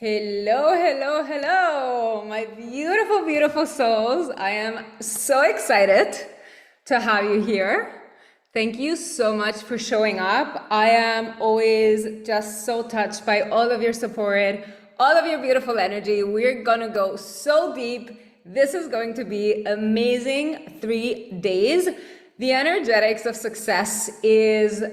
Hello, hello, hello, my beautiful, beautiful souls. I am so excited to have you here. Thank you so much for showing up. I am always just so touched by all of your support, all of your beautiful energy. We're gonna go so deep. This is going to be amazing 3 days. The energetics of success is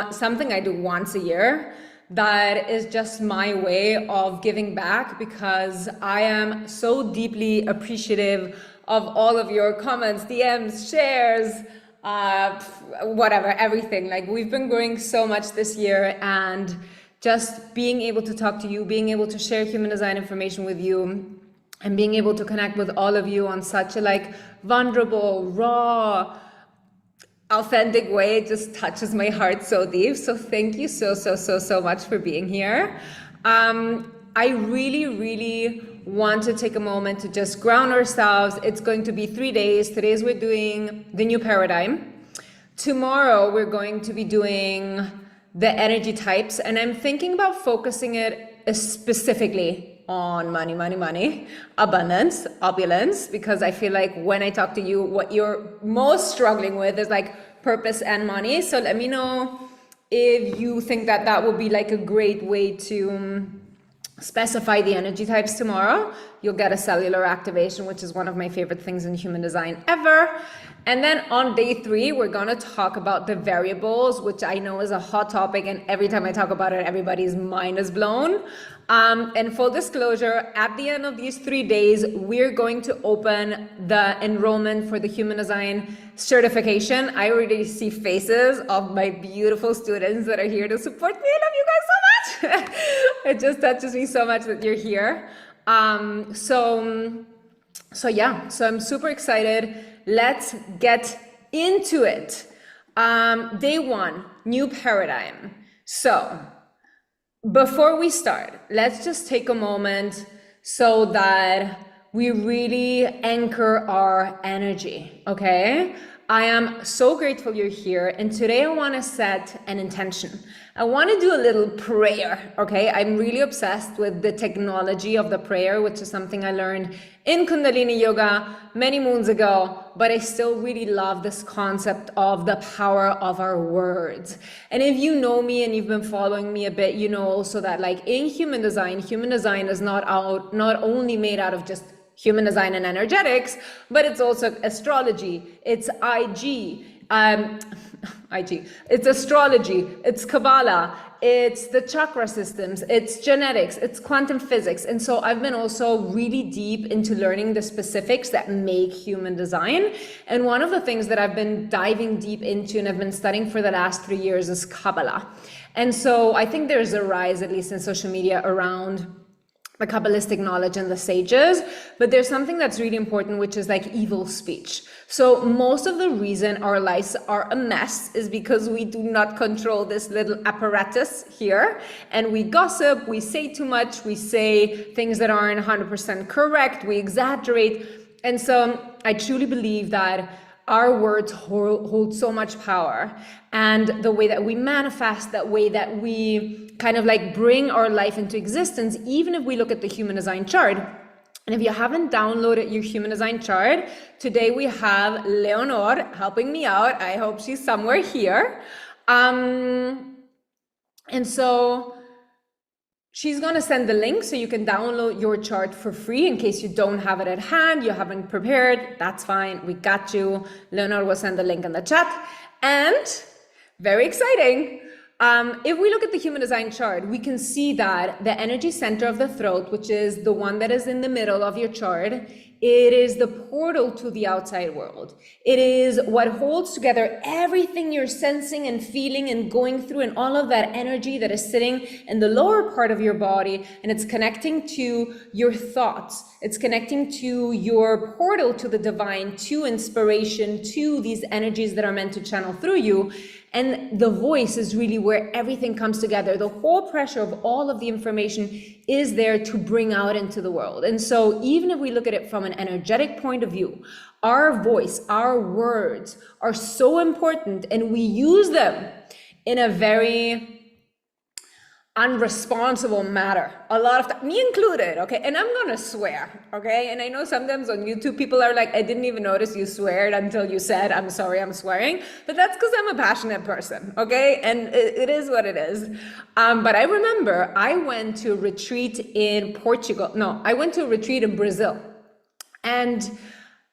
something I do once a year. That is just my way of giving back because I am so deeply appreciative of all of your comments, DMs, shares, whatever, everything. Like, we've been growing so much this year, and just being able to talk to you, being able to share human design information with you, and being able to connect with all of you on such a vulnerable, raw, authentic way, it just touches my heart so deep. So thank you so much for being here. I really want to take a moment to just ground ourselves. It's going to be 3 days. Today's we're doing the new paradigm. Tomorrow we're going to be doing the energy types, and I'm thinking about focusing it specifically on money, abundance, opulence, because I feel like when I talk to you, what you're most struggling with is purpose and money. So let me know if you think that that would be a great way to specify the energy types tomorrow. You'll get a cellular activation, which is one of my favorite things in human design ever. And then on day 3, we're gonna talk about the variables, which I know is a hot topic, and every time I talk about it, everybody's mind is blown. And full disclosure, at the end of these 3 days, we're going to open the enrollment for the human design certification. I already see faces of my beautiful students that are here to support me. I love you guys so much. It just touches me so much that you're here. So I'm super excited. Let's get into it. Day 1, new paradigm. So before we start, let's just take a moment so that we really anchor our energy, okay? I am so grateful you're here, and today I want to set an intention. I want to do a little prayer, okay? I'm really obsessed with the technology of the prayer, which is something I learned in Kundalini Yoga many moons ago, but I still really love this concept of the power of our words. And if you know me and you've been following me a bit, you know also that in human design is not only made out of just human design and energetics, but it's also astrology, it's it's astrology, it's Kabbalah, it's the chakra systems, it's genetics, it's quantum physics. And so I've been also really deep into learning the specifics that make human design. And one of the things that I've been diving deep into and I've been studying for the last 3 years is Kabbalah. And so I think there's a rise, at least in social media, around the Kabbalistic knowledge and the sages, but there's something that's really important, which is evil speech. So most of the reason our lives are a mess is because we do not control this little apparatus here, and we gossip, we say too much, we say things that aren't 100% correct, we exaggerate. And so I truly believe that our words hold so much power, and the way that we manifest, that way that we kind of bring our life into existence, even if we look at the human design chart. And if you haven't downloaded your human design chart, today we have Leonor helping me out. I hope she's somewhere here. And so she's going to send the link so you can download your chart for free in case you don't have it at hand, you haven't prepared, that's fine, we got you. Leonor will send the link in the chat. And very exciting, if we look at the human design chart, we can see that the energy center of the throat, which is the one that is in the middle of your chart, it is the portal to the outside world. It is what holds together everything you're sensing and feeling and going through, and all of that energy that is sitting in the lower part of your body, and it's connecting to your thoughts. It's connecting to your portal to the divine, to inspiration, to these energies that are meant to channel through you. And the voice is really where everything comes together. The whole pressure of all of the information is there to bring out into the world. And so even if we look at it from an energetic point of view, our voice, our words are so important, and we use them in a very unresponsible matter a lot of time, me included, okay? And I'm gonna swear, okay? And I know sometimes on YouTube people are like, I didn't even notice you sweared until you said, I'm sorry, I'm swearing. But that's because I'm a passionate person, okay? And it is what it is. But I remember I went to a retreat in Portugal. No, I went to a retreat in Brazil. And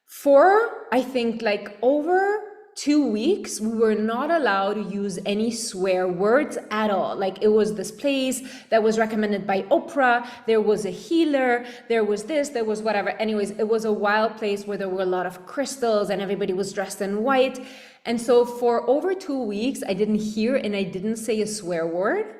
for, I think, like over 2 weeks, we were not allowed to use any swear words at all. Like, it was this place that was recommended by Oprah. There was a healer. There was this, there was whatever. Anyways, it was a wild place where there were a lot of crystals and everybody was dressed in white. And so for over 2 weeks, I didn't hear and I didn't say a swear word.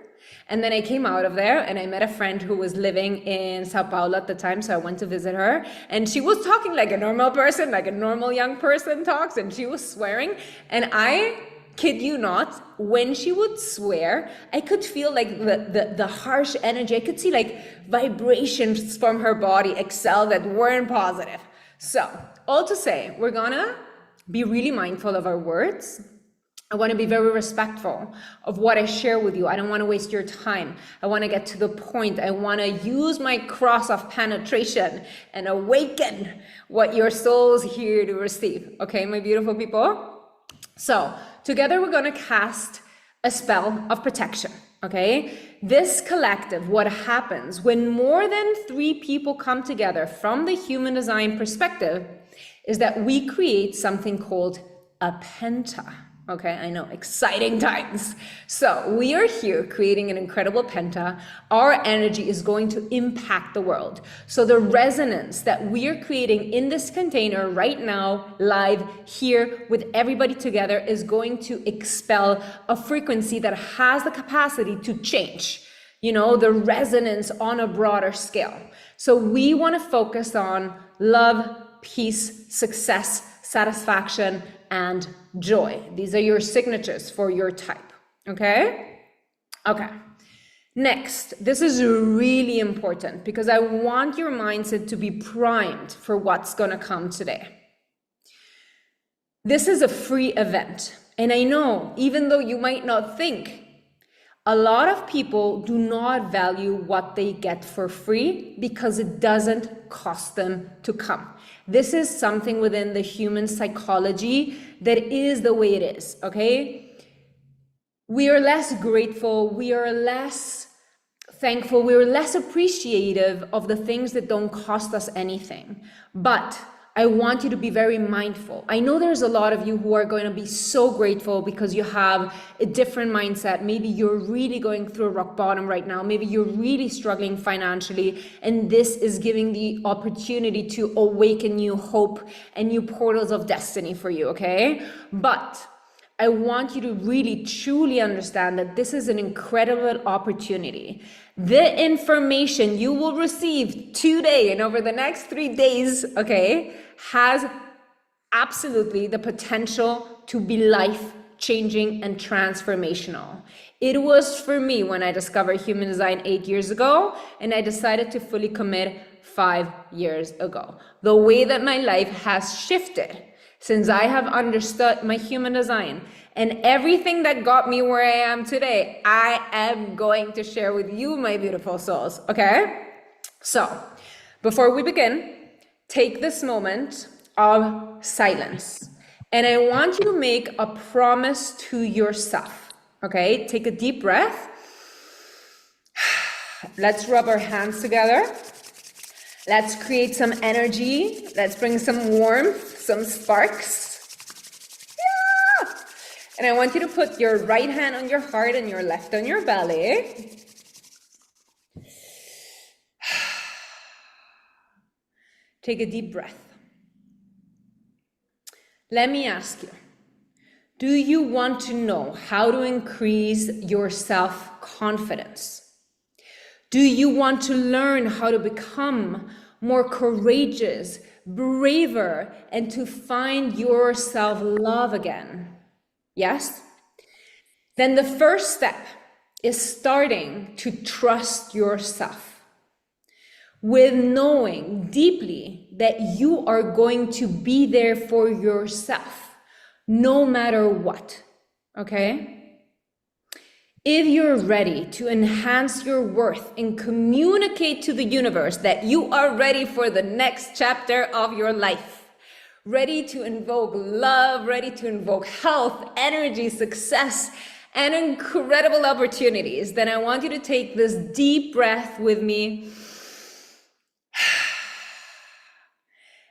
And then I came out of there and I met a friend who was living in Sao Paulo at the time. So I went to visit her and she was talking like a normal person, like a normal young person talks, and she was swearing. And I kid you not, when she would swear, I could feel like the harsh energy. I could see like vibrations from her body exhale that weren't positive. So all to say, we're gonna be really mindful of our words. I want to be very respectful of what I share with you. I don't want to waste your time. I want to get to the point. I want to use my cross of penetration and awaken what your soul's here to receive. Okay, my beautiful people? So together we're going to cast a spell of protection. Okay, this collective, what happens when more than 3 people come together from the human design perspective is that we create something called a penta. Okay, I know, exciting times. So we are here creating an incredible penta. Our energy is going to impact the world. So the resonance that we are creating in this container right now, live here with everybody together, is going to expel a frequency that has the capacity to change, you know, the resonance on a broader scale. So we want to focus on love, peace, success, satisfaction, and joy. These are your signatures for your type, okay? Okay. Next, this is really important because I want your mindset to be primed for what's gonna come today. This is a free event. And I know, even though you might not think, a lot of people do not value what they get for free because it doesn't cost them to come. This is something within the human psychology that is the way it is, okay? We are less grateful, we are less thankful, we are less appreciative of the things that don't cost us anything. But I want you to be very mindful. I know there's a lot of you who are going to be so grateful because you have a different mindset. Maybe you're really going through a rock bottom right now. Maybe you're really struggling financially, and this is giving the opportunity to awaken new hope and new portals of destiny for you, okay? But I want you to really truly understand that this is an incredible opportunity. The information you will receive today and over the next 3 days, okay, has absolutely the potential to be life-changing and transformational. It was for me when I discovered human design 8 years ago, and I decided to fully commit 5 years ago. The way that my life has shifted since I have understood my human design and everything that got me where I am today, I am going to share with you, my beautiful souls, okay? So, before we begin, take this moment of silence. And I want you to make a promise to yourself, okay? Take a deep breath. Let's rub our hands together. Let's create some energy. Let's bring some warmth, some sparks. Yeah! And I want you to put your right hand on your heart and your left on your belly. Take a deep breath. Let me ask you, do you want to know how to increase your self-confidence? Do you want to learn how to become more courageous, braver, and to find your self-love again? Yes? Then the first step is starting to trust yourself with knowing deeply that you are going to be there for yourself no matter what, okay? If you're ready to enhance your worth and communicate to the universe that you are ready for the next chapter of your life, ready to invoke love, ready to invoke health, energy, success, and incredible opportunities, then I want you to take this deep breath with me.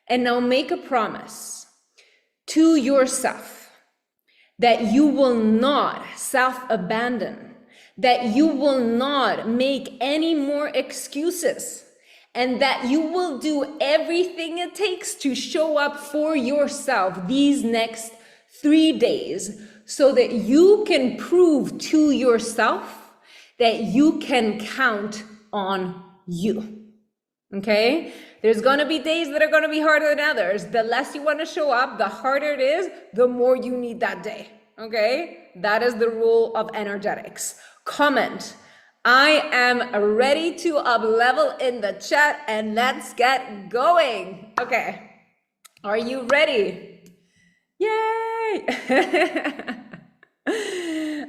And now make a promise to yourself that you will not self-abandon, that you will not make any more excuses, and that you will do everything it takes to show up for yourself these next 3 days so that you can prove to yourself that you can count on you. Okay? There's gonna be days that are gonna be harder than others. The less you wanna show up, the harder it is, the more you need that day. Okay? That is the rule of energetics. Comment, I am ready to up level in the chat, and let's get going. Okay. Are you ready? Yay!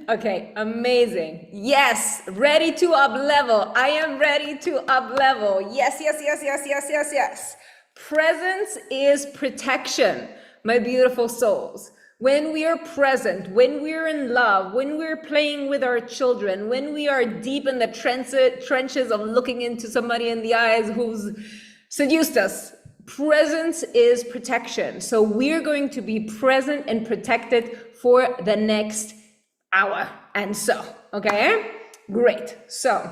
Okay, amazing. Yes, ready to up level. I am ready to up level. Yes, yes, yes, yes, yes, yes, yes. Presence is protection, my beautiful souls. When we are present, when we're in love, when we're playing with our children, when we are deep in the trenches of looking into somebody in the eyes who's seduced us, presence is protection. So we're going to be present and protected for the next hour and so, okay? Great. So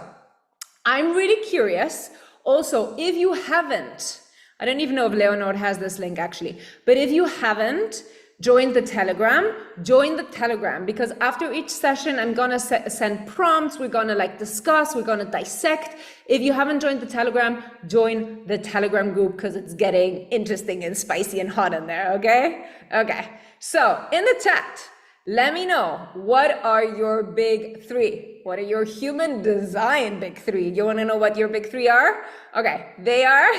I'm really curious. Also, if you haven't, I don't even know if Leonor has this link actually, but if you haven't joined the Telegram, join the Telegram, because after each session, I'm gonna send prompts, we're gonna discuss, we're gonna dissect. If you haven't joined the Telegram, join the Telegram group because it's getting interesting and spicy and hot in there, okay? Okay, so in the chat, let me know, what are your big three? What are your human design big three? You wanna know what your big three are? Okay, they are,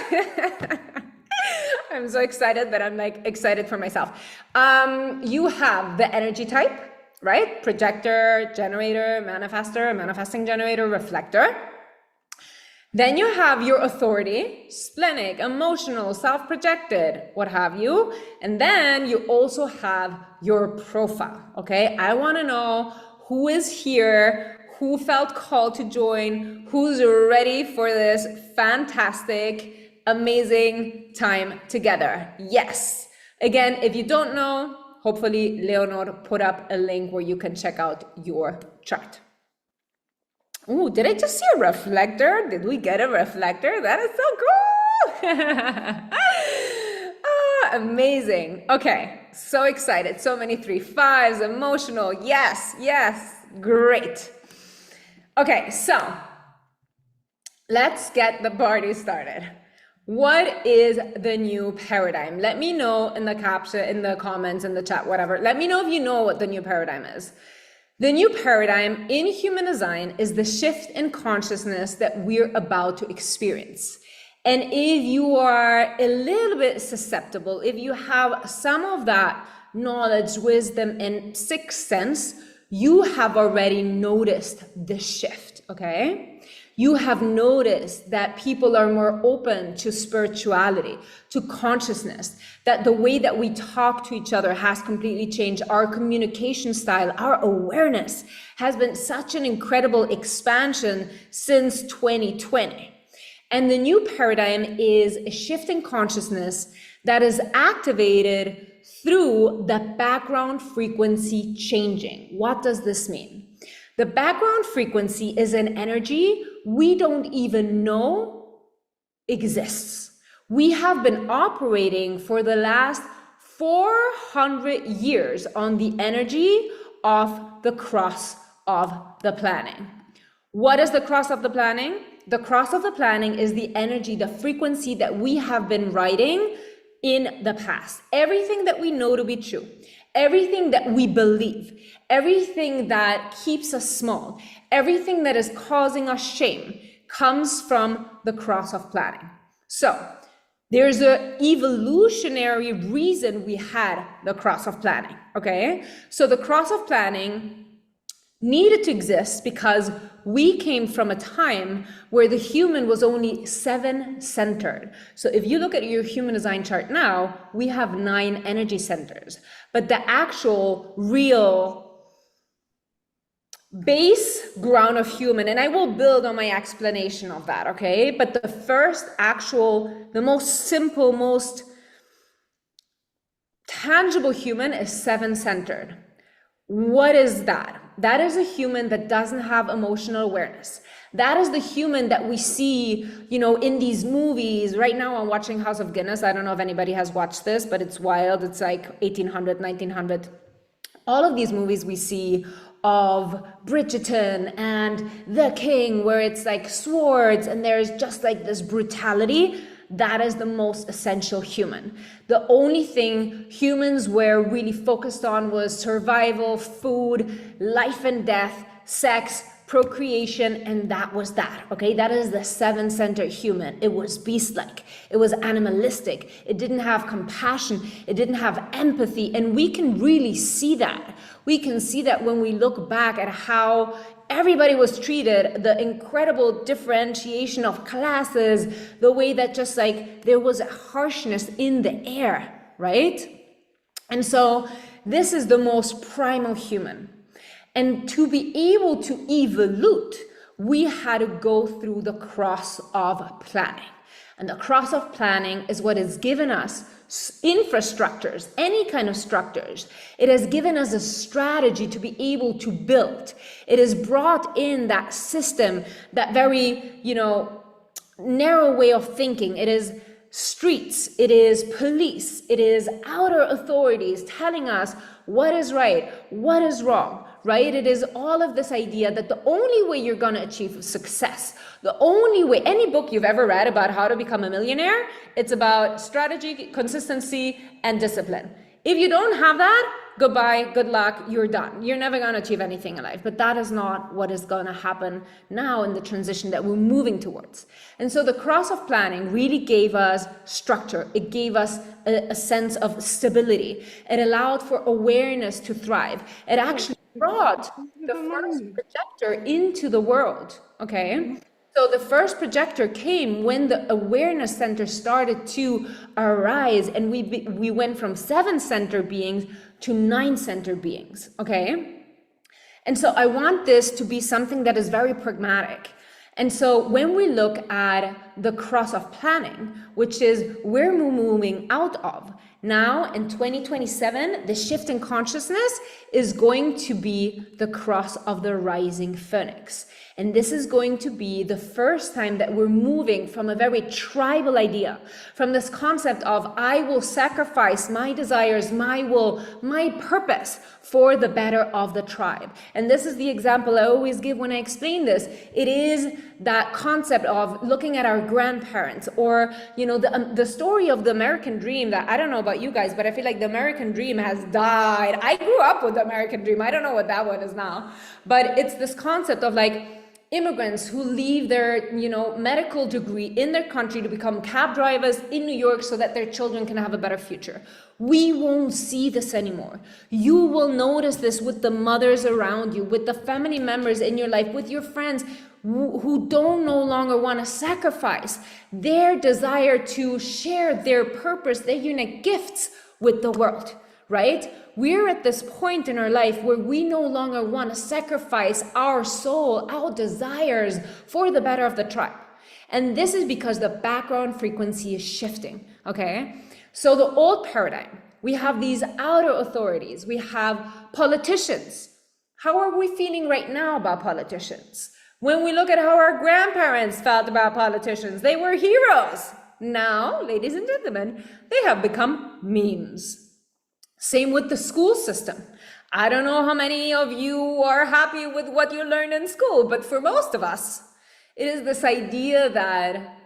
I'm so excited that I'm excited for myself. You have the energy type, right? Projector, generator, manifestor, manifesting generator, reflector. Then you have your authority, splenic, emotional, self-projected, what have you. And then you also have your profile, okay? I wanna know who is here, who felt called to join, who's ready for this fantastic, amazing time together. Yes. Again, if you don't know, hopefully Leonor put up a link where you can check out your chart. Oh, did I just see a reflector? Did we get a reflector? That is so cool. Amazing. Okay, so excited. So many 3-5s, emotional. Yes, yes, great. Okay, so let's get the party started. What is the new paradigm? Let me know in the caption, in the comments, in the chat, whatever. Let me know if you know what the new paradigm is. The new paradigm in human design is the shift in consciousness that we're about to experience. And if you are a little bit susceptible, if you have some of that knowledge, wisdom, and sixth sense, you have already noticed the shift, okay? You have noticed that people are more open to spirituality, to consciousness, that the way that we talk to each other has completely changed. Our communication style, our awareness has been such an incredible expansion since 2020. And the new paradigm is a shift in consciousness that is activated through the background frequency changing. What does this mean? The background frequency is an energy we don't even know exists. We have been operating for the last 400 years on the energy of the cross of the planning. What is the cross of the planning? The cross of the planning is the energy, the frequency that we have been writing in the past. Everything that we know to be true, everything that we believe, everything that keeps us small, everything that is causing us shame comes from the cross of planning. So there's an evolutionary reason we had the cross of planning, okay? So the cross of planning needed to exist because we came from a time where the human was only seven-centered. So if you look at your human design chart now, we have 9 energy centers. But the actual real base ground of human, and I will build on my explanation of that, okay? But the first actual, the most simple, most tangible human is seven-centered. What is that? That is a human that doesn't have emotional awareness. That is the human that we see, in these movies. Right now I'm watching House of Guinness. I don't know if anybody has watched this, but it's wild. It's like 1800, 1900. All of these movies we see of Bridgerton and The King, where it's like swords and there's just like this brutality. That is the most essential human. The only thing humans were really focused on was survival, food, life and death, sex, procreation, and that was that, okay? That is the seven-centered human. It was beast-like. It was animalistic. It didn't have compassion. It didn't have empathy, and we can really see that. We can see that when we look back at how everybody was treated, the incredible differentiation of classes, the way that just like there was a harshness in the air, right? And so this is the most primal human. And to be able to evolve, we had to go through the cross of planning. And the cross of planning is what has given us infrastructures, any kind of structures. It has given us a strategy to be able to build. It has brought in that system, that very, narrow way of thinking. It is streets, it is police, it is outer authorities telling us what is right, what is wrong, right? It is all of this idea that the only way you're going to achieve success, the only way, any book you've ever read about how to become a millionaire, it's about strategy, consistency, and discipline. If you don't have that, goodbye, good luck, you're done. You're never going to achieve anything in life. But that is not what is going to happen now in the transition that we're moving towards. And so the cross of planning really gave us structure. It gave us a sense of stability. It allowed for awareness to thrive. It actually brought the first projector into the world, okay? So the first projector came when the awareness center started to arise, and we went from 7-center beings to 9-center beings, okay? And so I want this to be something that is very pragmatic. And so when we look at the cross of planning, which is where we're moving out of, now in 2027, the shift in consciousness is going to be the cross of the rising phoenix. And this is going to be the first time that we're moving from a very tribal idea, from this concept of I will sacrifice my desires, my will, my purpose for the better of the tribe. And this is the example I always give when I explain this. It is that concept of looking at our grandparents, or the story of the American dream, that I don't know about you guys, but I feel like the American dream has died. I grew up with the American dream. I don't know what that one is now, but it's this concept of like immigrants who leave their medical degree in their country to become cab drivers in New York so that their children can have a better future. We won't see this anymore. You will notice this with the mothers around you, with the family members in your life, with your friends who don't no longer want to sacrifice their desire to share their purpose, their unique gifts with the world, right? We're at this point in our life where we no longer want to sacrifice our soul, our desires for the better of the tribe. And this is because the background frequency is shifting, okay? So the old paradigm, we have these outer authorities, we have politicians. How are we feeling right now about politicians? When we look at how our grandparents felt about politicians, they were heroes. Now, ladies and gentlemen, they have become memes. Same with the school system. I don't know how many of you are happy with what you learned in school, but for most of us, it is this idea that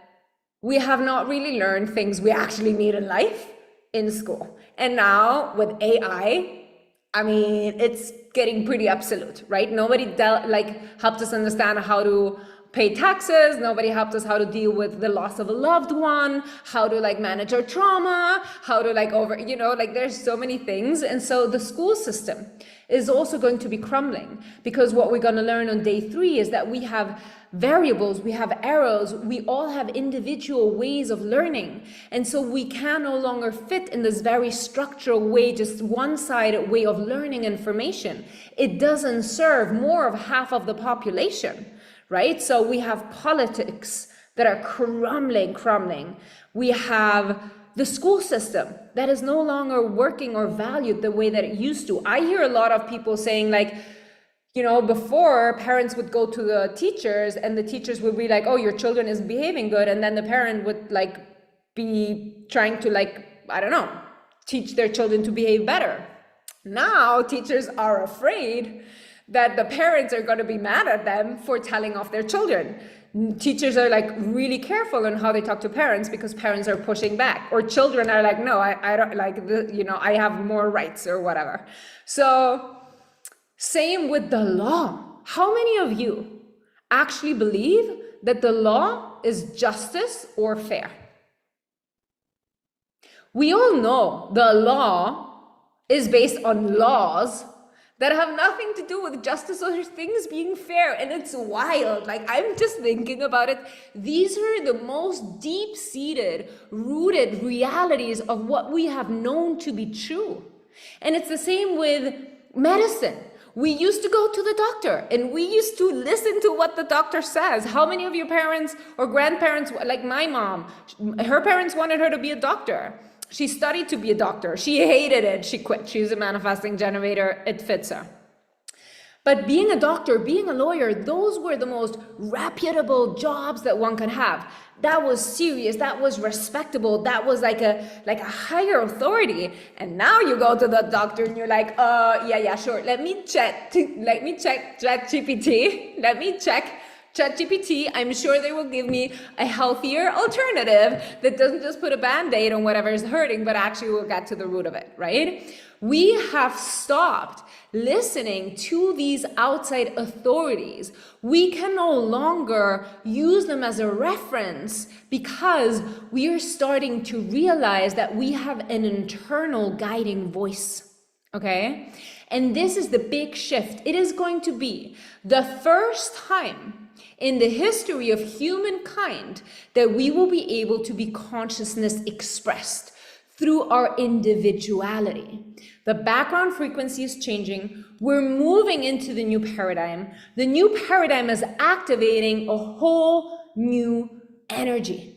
we have not really learned things we actually need in life in school. And now with AI, I mean, it's getting pretty absolute, right? Nobody helped us understand how to pay taxes. Nobody helped us how to deal with the loss of a loved one, how to like manage our trauma, how to like there's so many things. And so the school system is also going to be crumbling, because what we're going to learn on day 3 is that we have variables, we have arrows, we all have individual ways of learning. And so we can no longer fit in this very structural way, just one-sided way of learning information. It doesn't serve more of half of the population, right? So we have politics that are crumbling. We have the school system that is no longer working or valued the way that it used to. I hear a lot of people saying like, before parents would go to the teachers and the teachers would be like, oh, your children isn't behaving good. And then the parent would like be trying to like, I don't know, teach their children to behave better. Now teachers are afraid that the parents are going to be mad at them for telling off their children. Teachers are like really careful on how they talk to parents because parents are pushing back, or children are like, no, I don't like I have more rights or whatever. So same with the law. How many of you actually believe that the law is justice or fair? We all know the law is based on laws that have nothing to do with justice or things being fair. And it's wild. Like, I'm just thinking about it. These are the most deep-seated, rooted realities of what we have known to be true. And it's the same with medicine. We used to go to the doctor and we used to listen to what the doctor says. How many of your parents or grandparents, like my mom, her parents wanted her to be a doctor. She studied to be a doctor. She hated it. She quit. She's a manifesting generator. It fits her. But being a doctor, being a lawyer, those were the most reputable jobs that one could have. That was serious. That was respectable. That was like a higher authority. And now you go to the doctor and you're like, yeah, sure. Let me check ChatGPT. Let me check ChatGPT. I'm sure they will give me a healthier alternative that doesn't just put a Band-Aid on whatever is hurting, but actually will get to the root of it, right? We have stopped listening to these outside authorities. We can no longer use them as a reference because we are starting to realize that we have an internal guiding voice, okay? And this is the big shift. It is going to be the first time in the history of humankind that we will be able to be consciousness expressed through our individuality. The background frequency is changing. We're moving into the new paradigm. The new paradigm is activating a whole new energy.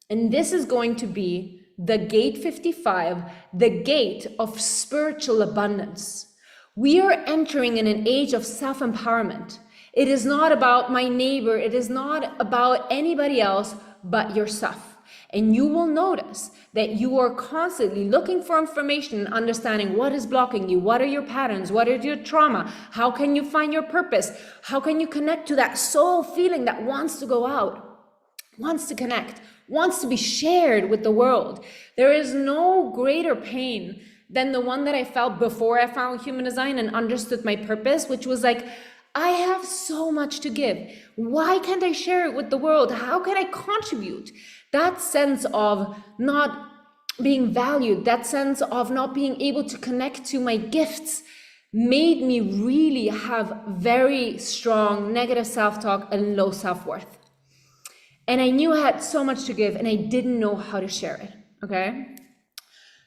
And this is going to be the gate 55, the gate of spiritual abundance. We are entering in an age of self-empowerment. It is not about my neighbor. It is not about anybody else but yourself. And you will notice that you are constantly looking for information and understanding what is blocking you, what are your patterns, what is your trauma, how can you find your purpose, how can you connect to that soul feeling that wants to go out, wants to connect, wants to be shared with the world. There is no greater pain than the one that I felt before I found human design and understood my purpose, which was like, I have so much to give. Why can't I share it with the world? How can I contribute? That sense of not being valued, that sense of not being able to connect to my gifts made me really have very strong negative self-talk and low self-worth. And I knew I had so much to give and I didn't know how to share it, okay?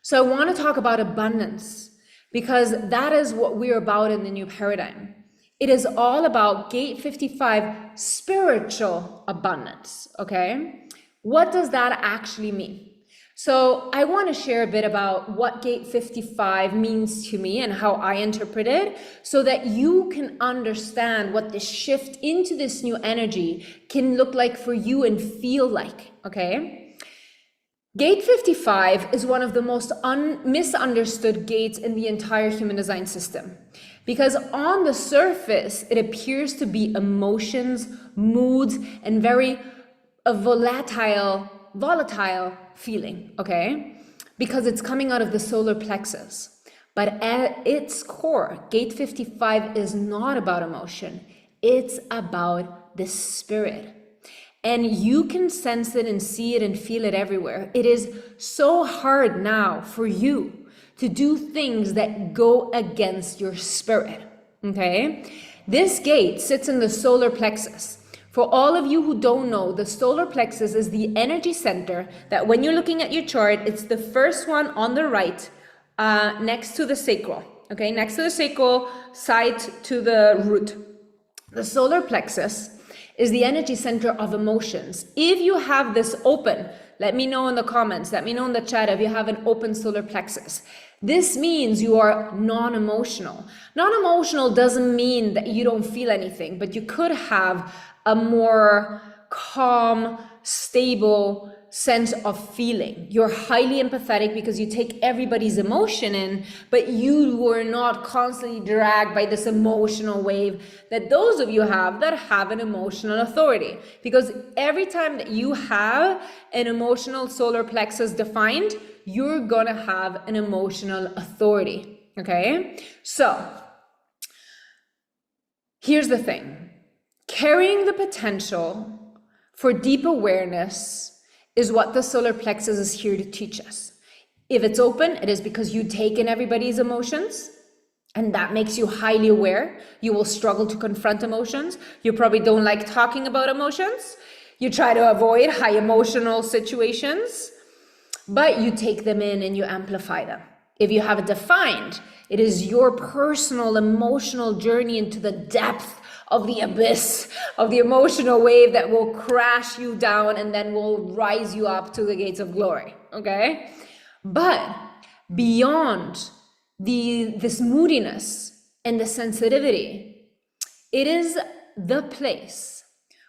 So I want to talk about abundance because that is what we're about in the new paradigm. It is all about gate 55, spiritual abundance, okay? What does that actually mean? So I want to share a bit about what gate 55 means to me and how I interpret it so that you can understand what this shift into this new energy can look like for you and feel like, okay? Gate 55 is one of the most misunderstood gates in the entire human design system. Because on the surface, it appears to be emotions, moods, and very volatile feeling, okay? Because it's coming out of the solar plexus. But at its core, gate 55 is not about emotion. It's about the spirit. And you can sense it and see it and feel it everywhere. It is so hard now for you to do things that go against your spirit, okay? This gate sits in the solar plexus. For all of you who don't know, the solar plexus is the energy center that when you're looking at your chart, it's the first one on the right, next to the sacral, okay? Next to the sacral, side to the root. The solar plexus is the energy center of emotions. If you have this open, let me know in the comments, let me know in the chat if you have an open solar plexus. This means you are non-emotional. Non-emotional doesn't mean that you don't feel anything, but you could have a more calm, stable sense of feeling. You're highly empathetic because you take everybody's emotion in, but you were not constantly dragged by this emotional wave that those of you have that have an emotional authority. Because every time that you have an emotional solar plexus defined, you're gonna have an emotional authority, okay? So, here's the thing. Carrying the potential for deep awareness is what the solar plexus is here to teach us. If it's open, it is because you take in everybody's emotions, and that makes you highly aware. You will struggle to confront emotions. You probably don't like talking about emotions. You try to avoid high emotional situations, but you take them in and you amplify them. If you have it defined, it is your personal emotional journey into the depth of the abyss of the emotional wave that will crash you down and then will rise you up to the gates of glory, okay? But beyond this moodiness and the sensitivity, it is the place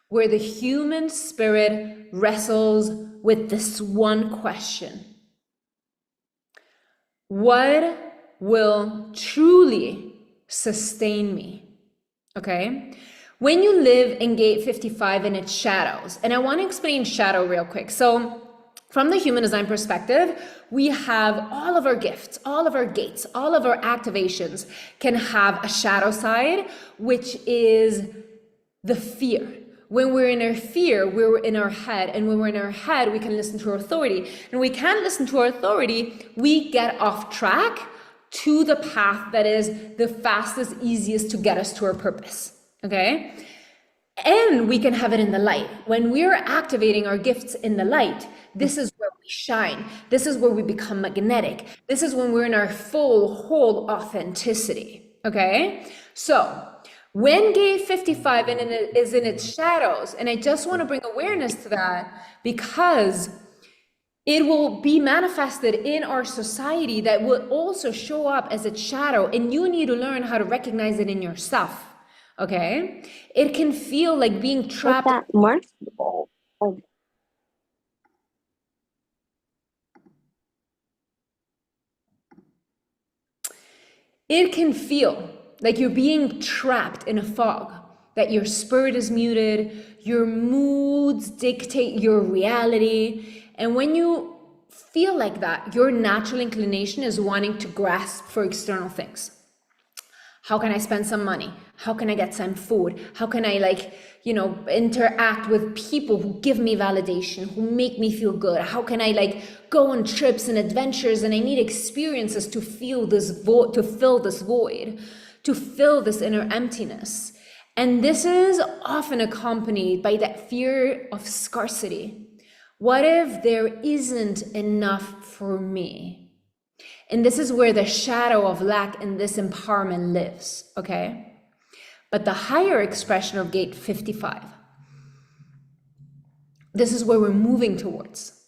where the human spirit wrestles with this one question. What will truly sustain me? Okay? When you live in gate 55 and its shadows, and I want to explain shadow real quick. So from the human design perspective, we have all of our gifts, all of our gates, all of our activations can have a shadow side, which is the fear. When we're in our fear, we're in our head. And when we're in our head, we can listen to our authority. And we can't listen to our authority, we get off track to the path that is the fastest, easiest to get us to our purpose, okay? And we can have it in the light. When we're activating our gifts in the light, this is where we shine. This is where we become magnetic. This is when we're in our full, whole authenticity, okay? So, when gate 55 is in its shadows, and I just want to bring awareness to that because it will be manifested in our society that will also show up as its shadow, and you need to learn how to recognize it in yourself, okay? It can feel like being trapped. What's that, Mark? It can feel like you're being trapped in a fog, that your spirit is muted, your moods dictate your reality, and when you feel like that, your natural inclination is wanting to grasp for external things. How can I spend some money? How can I get some food? How can I interact with people who give me validation, who make me feel good? How can I go on trips and adventures? And I need experiences to feel this void, to fill this void, to fill this inner emptiness. And this is often accompanied by that fear of scarcity. What if there isn't enough for me? And this is where the shadow of lack and disempowerment lives, okay? But the higher expression of gate 55, this is where we're moving towards.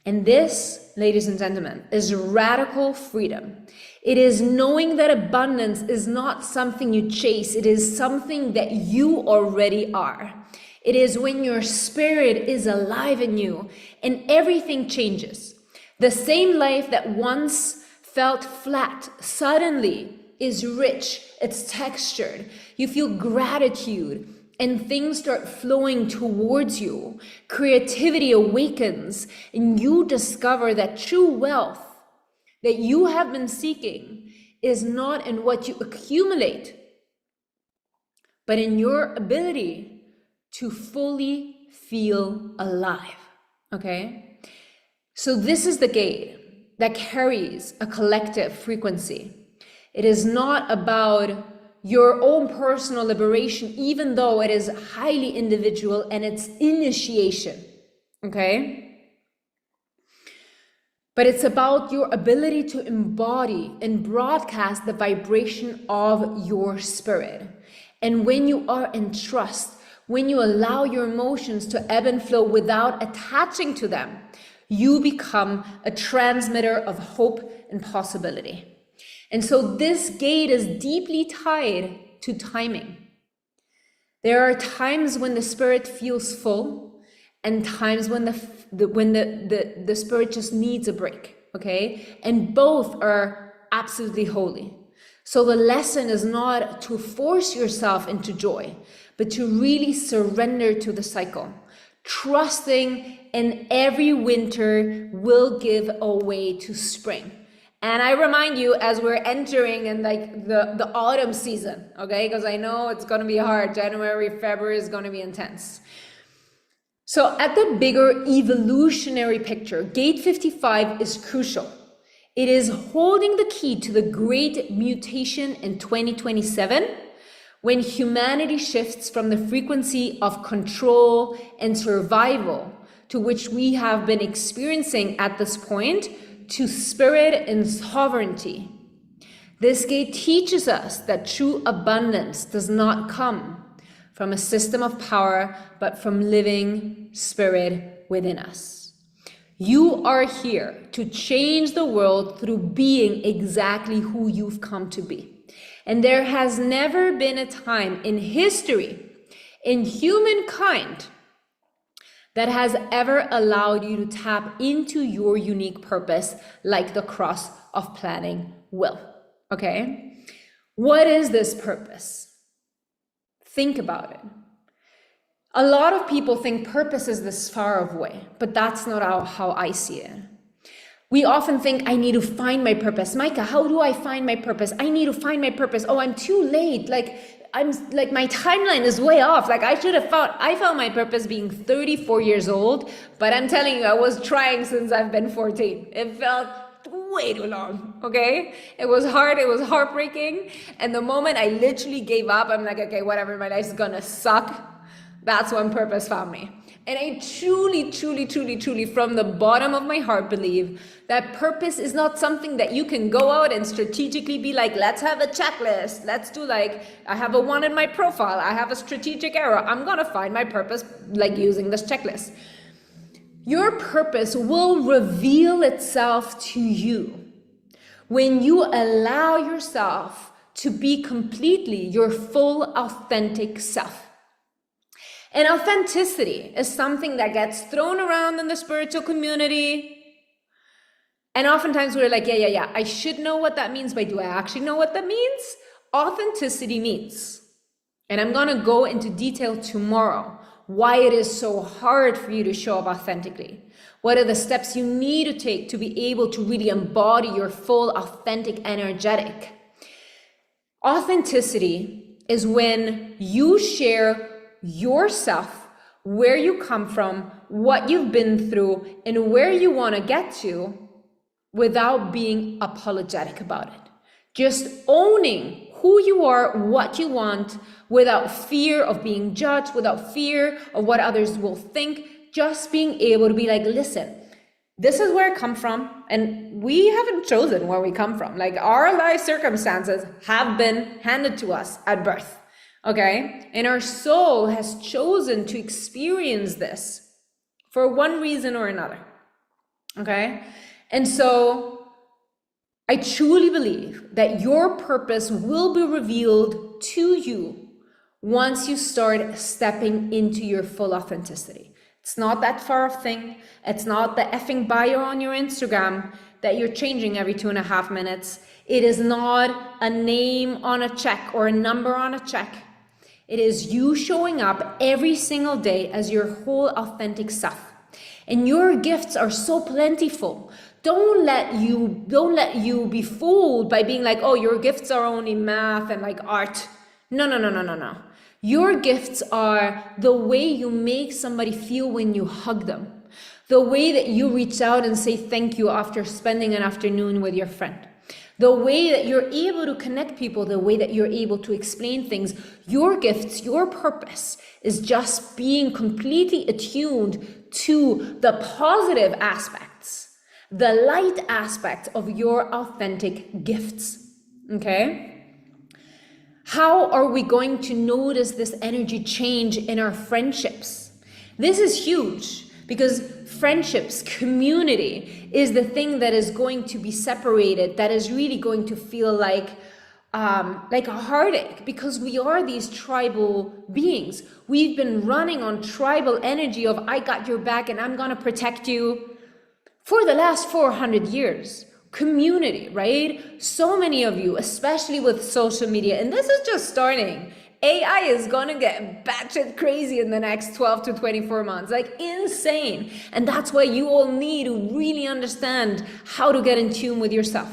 And this, ladies and gentlemen, is radical freedom. It is knowing that abundance is not something you chase. It is something that you already are. It is when your spirit is alive in you and everything changes. The same life that once felt flat suddenly is rich, it's textured. You feel gratitude and things start flowing towards you. Creativity awakens and you discover that true wealth that you have been seeking is not in what you accumulate, but in your ability to fully feel alive, okay? So this is the gate that carries a collective frequency. It is not about your own personal liberation, even though it is highly individual and it's initiation, okay? But it's about your ability to embody and broadcast the vibration of your spirit. And when you are in trust, when you allow your emotions to ebb and flow without attaching to them, you become a transmitter of hope and possibility. And so this gate is deeply tied to timing. There are times when the spirit feels full and times when the spirit just needs a break, okay? And both are absolutely holy. So the lesson is not to force yourself into joy, but to really surrender to the cycle, trusting in every winter will give way to spring. And I remind you, as we're entering in like the autumn season, okay? Because I know it's going to be hard. January, February is going to be intense. So at the bigger evolutionary picture, gate 55 is crucial. It is holding the key to the great mutation in 2027, when humanity shifts from the frequency of control and survival, to which we have been experiencing at this point, to spirit and sovereignty. This gate teaches us that true abundance does not come from a system of power, but from living spirit within us. You are here to change the world through being exactly who you've come to be. And there has never been a time in history, in humankind, that has ever allowed you to tap into your unique purpose like the cross of planning will, okay? What is this purpose? Think about it. A lot of people think purpose is this far away, but that's not how I see it. We often think, I need to find my purpose. Micah, how do I find my purpose? I need to find my purpose. Oh, I'm too late. I'm like, my timeline is way off. Like, I found my purpose being 34 years old, but I'm telling you, I was trying since I've been 14. It felt way too long, okay? It was hard, it was heartbreaking. And the moment I literally gave up, I'm like, okay, whatever, my life's gonna suck. That's when purpose found me. And I truly, from the bottom of my heart believe that purpose is not something that you can go out and strategically be like, let's have a checklist. Let's do like, I have a 1 in my profile. I have a strategic arrow. I'm gonna find my purpose like using this checklist. Your purpose will reveal itself to you when you allow yourself to be completely your full, authentic self. And authenticity is something that gets thrown around in the spiritual community. And oftentimes we're like, yeah, I should know what that means, but do I actually know what that means? Authenticity means, and I'm gonna go into detail tomorrow, why it is so hard for you to show up authentically. What are the steps you need to take to be able to really embody your full, authentic, energetic? Authenticity is when you share yourself, where you come from, what you've been through, and where you want to get to without being apologetic about it. Just owning who you are, what you want, without fear of being judged, without fear of what others will think, just being able to be like, listen, this is where I come from, and we haven't chosen where we come from. Like, our life circumstances have been handed to us at birth. Okay, and our soul has chosen to experience this for one reason or another. Okay, and so I truly believe that your purpose will be revealed to you once you start stepping into your full authenticity. It's not that far off thing. It's not the effing bio on your Instagram that you're changing every 2.5 minutes. It is not a name on a check or a number on a check. It is you showing up every single day as your whole authentic self. And your gifts are so plentiful. Don't let you be fooled by being like, oh, your gifts are only math and like art. No. Your gifts are the way you make somebody feel when you hug them, the way that you reach out and say thank you after spending an afternoon with your friend, the way that you're able to connect people, the way that you're able to explain things. Your gifts, your purpose is just being completely attuned to the positive aspects, the light aspects of your authentic gifts, okay? How are we going to notice this energy change in our friendships? This is huge because friendships, community is the thing that is going to be separated, that is really going to feel like a heartache, because we are these tribal beings. We've been running on tribal energy of I got your back and I'm gonna protect you for the last 400 years. Community, right? So many of you, especially with social media, and this is just starting. AI is gonna get batshit crazy in the next 12 to 24 months, like insane. And that's why you all need to really understand how to get in tune with yourself.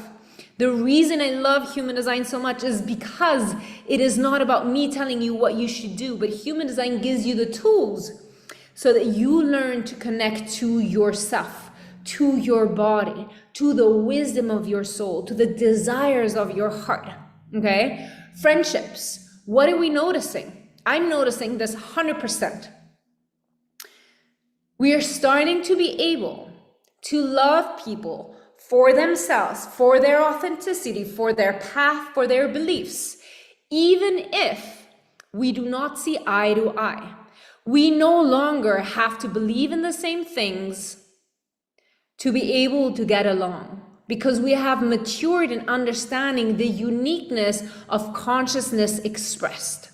The reason I love human design so much is because it is not about me telling you what you should do, but human design gives you the tools so that you learn to connect to yourself, to your body, to the wisdom of your soul, to the desires of your heart, okay? Friendships, what are we noticing? I'm noticing this 100%. We are starting to be able to love people for themselves, for their authenticity, for their path, for their beliefs, even if we do not see eye to eye. We no longer have to believe in the same things to be able to get along, because we have matured in understanding the uniqueness of consciousness expressed.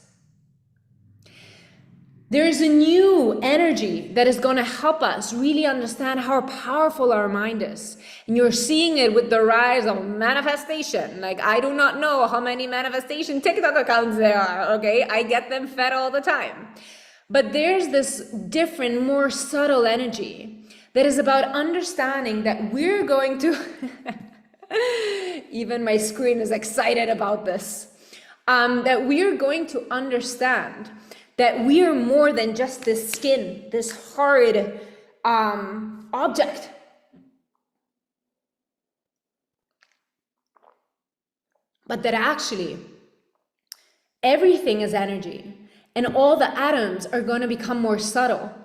There is a new energy that is going to help us really understand how powerful our mind is. And you're seeing it with the rise of manifestation. Like, I do not know how many manifestation TikTok accounts there are, okay? I get them fed all the time. But there's this different, more subtle energy that is about understanding that we're going to, even my screen is excited about this, that we're going to understand that we are more than just this skin, this hard object. But that actually everything is energy, and all the atoms are going to become more subtle.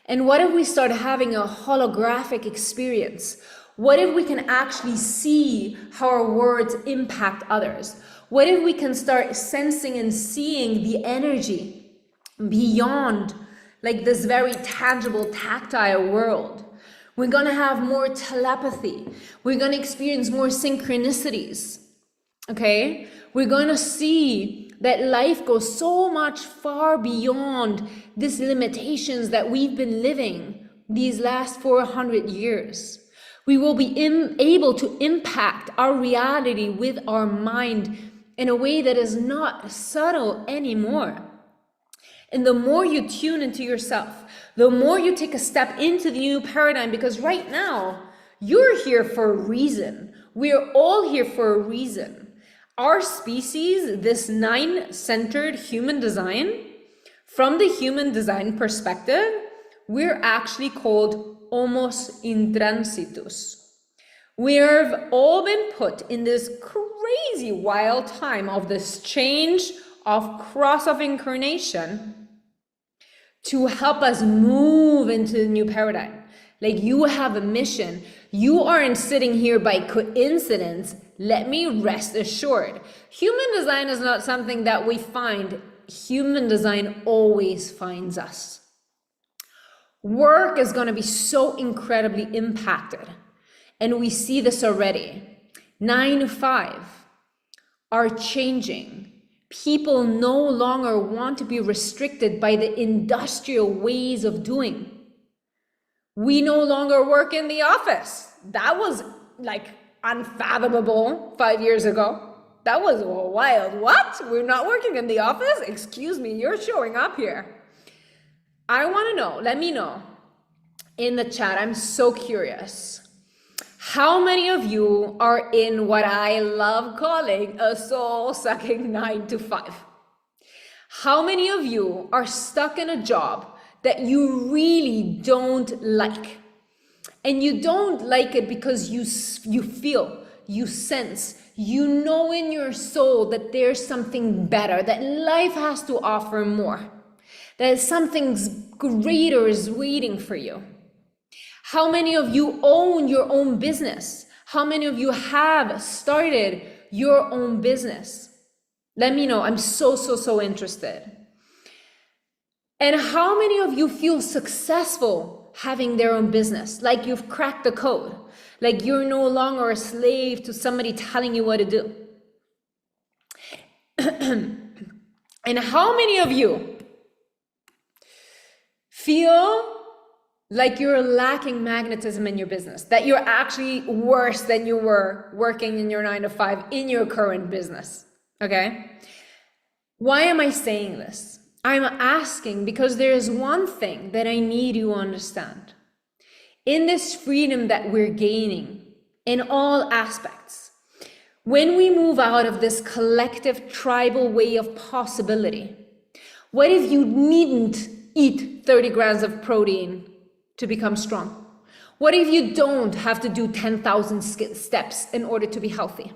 And what if we start having a holographic experience? What if we can actually see how our words impact others? What if we can start sensing and seeing the energy beyond like this very tangible, tactile world? We're going to have more telepathy. We're going to experience more synchronicities. Okay? We're going to see that life goes so much far beyond these limitations that we've been living these last 400 years. We will be able to impact our reality with our mind in a way that is not subtle anymore. And the more you tune into yourself, the more you take a step into the new paradigm, because right now, you're here for a reason. We're all here for a reason. Our species, this 9-centered human design, from the human design perspective, we're actually called homos intransitus. We've all been put in this crazy wild time of this change of cross of incarnation to help us move into the new paradigm. Like, you have a mission. You aren't sitting here by coincidence. Let me rest assured. Human design is not something that we find. Human design always finds us. Work is going to be so incredibly impacted. And we see this already. 9 to 5 are changing. People no longer want to be restricted by the industrial ways of doing. We no longer work in the office. That was like unfathomable 5 years ago. That was wild. What? We're not working in the office? Excuse me, you're showing up here. I want to know, let me know in the chat. I'm so curious. How many of you are in what I love calling a soul-sucking 9 to 5? How many of you are stuck in a job that you really don't like? And you don't like it because you feel, you sense, you know in your soul that there's something better, that life has to offer more, that something greater is waiting for you. How many of you own your own business? How many of you have started your own business? Let me know. I'm so interested. And how many of you feel successful having their own business? Like you've cracked the code. Like you're no longer a slave to somebody telling you what to do. And how many of you feel like you're lacking magnetism in your business? That you're actually worse than you were working in your 9 to 5 in your current business? Okay? Why am I saying this? I'm asking because there is one thing that I need you to understand. In this freedom that we're gaining in all aspects, when we move out of this collective tribal way of possibility, what if you needn't eat 30 grams of protein to become strong? What if you don't have to do 10,000 steps in order to be healthy?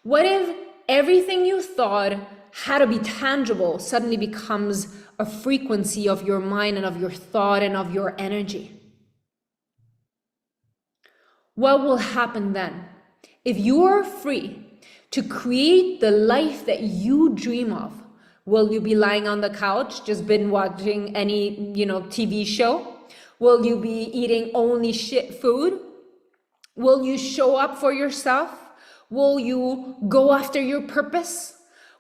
What if everything you thought had to be tangible suddenly becomes a frequency of your mind and of your thought and of your energy? What will happen then? If you are free to create the life that you dream of, will you be lying on the couch just binge watching any, TV show? Will you be eating only shit food? Will you show up for yourself? Will you go after your purpose?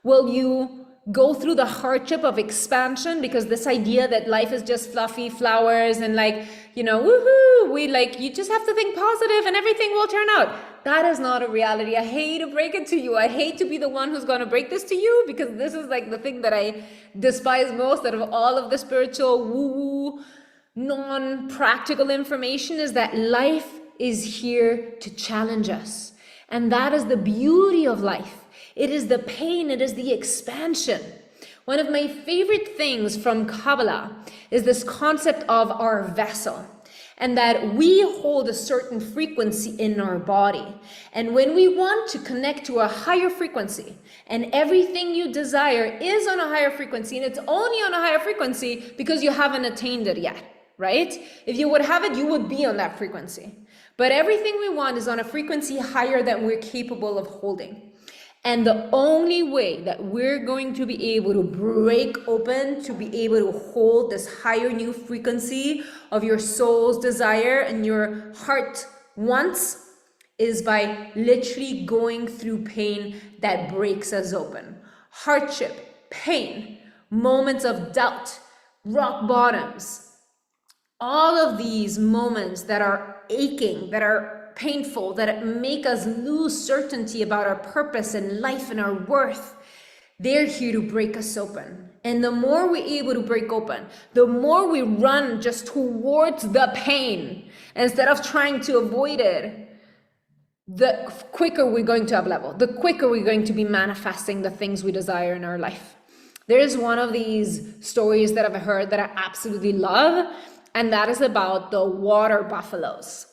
Will you go through the hardship of expansion? Because this idea that life is just fluffy flowers and woohoo, you just have to think positive and everything will turn out. That is not a reality. I hate to break it to you. I hate to be the one who's going to break this to you, because this is like the thing that I despise most out of all of the spiritual woo-woo, non-practical information, is that life is here to challenge us. And that is the beauty of life. It is the pain, it is the expansion. One of my favorite things from Kabbalah is this concept of our vessel, and that we hold a certain frequency in our body. And when we want to connect to a higher frequency, and everything you desire is on a higher frequency, and it's only on a higher frequency because you haven't attained it yet, right? If you would have it, you would be on that frequency. But everything we want is on a frequency higher than we're capable of holding. And the only way that we're going to be able to break open, to be able to hold this higher new frequency of your soul's desire and your heart wants, is by literally going through pain that breaks us open. Hardship, pain, moments of doubt, rock bottoms, all of these moments that are aching, that are painful, that make us lose certainty about our purpose and life and our worth, they're here to break us open. And the more we're able to break open, the more we run just towards the pain instead of trying to avoid it, the quicker we're going to up level, the quicker we're going to be manifesting the things we desire in our life. There's one of these stories that I've heard that I absolutely love, and that is about the water buffaloes.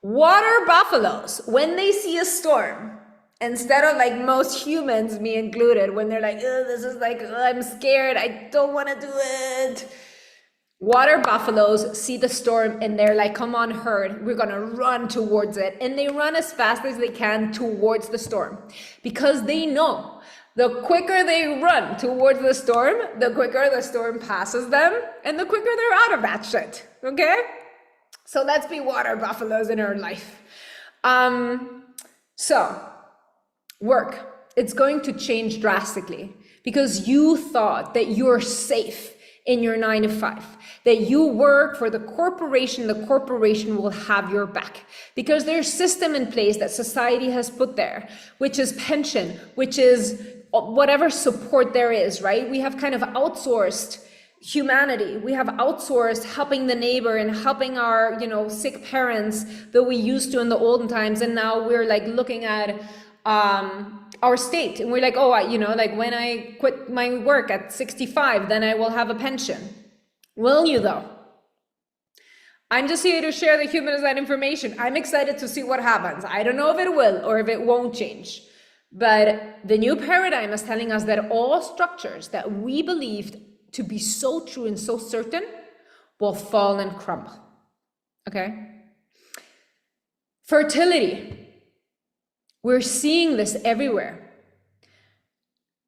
Water buffaloes, when they see a storm, instead of like most humans, me included, when they're like, oh, this is like, oh, I'm scared, I don't want to do it. Water buffaloes see the storm and they're like, come on, herd, we're going to run towards it. And they run as fast as they can towards the storm, because they know the quicker they run towards the storm, the quicker the storm passes them and the quicker they're out of that shit. Okay? So let's be water buffaloes in our life. So work, it's going to change drastically because you thought that you're safe in your 9 to 5, that you work for the corporation will have your back, because there's system in place that society has put there, which is pension, which is whatever support there is, right? We have kind of outsourced humanity. We have outsourced helping the neighbor and helping our, sick parents that we used to in the olden times. And now we're like looking at our state. And we're like, oh, like when I quit my work at 65, then I will have a pension. Will you though? I'm just here to share the human design information. I'm excited to see what happens. I don't know if it will or if it won't change. But the new paradigm is telling us that all structures that we believed to be so true and so certain will fall and crumble. Okay? Fertility. We're seeing this everywhere.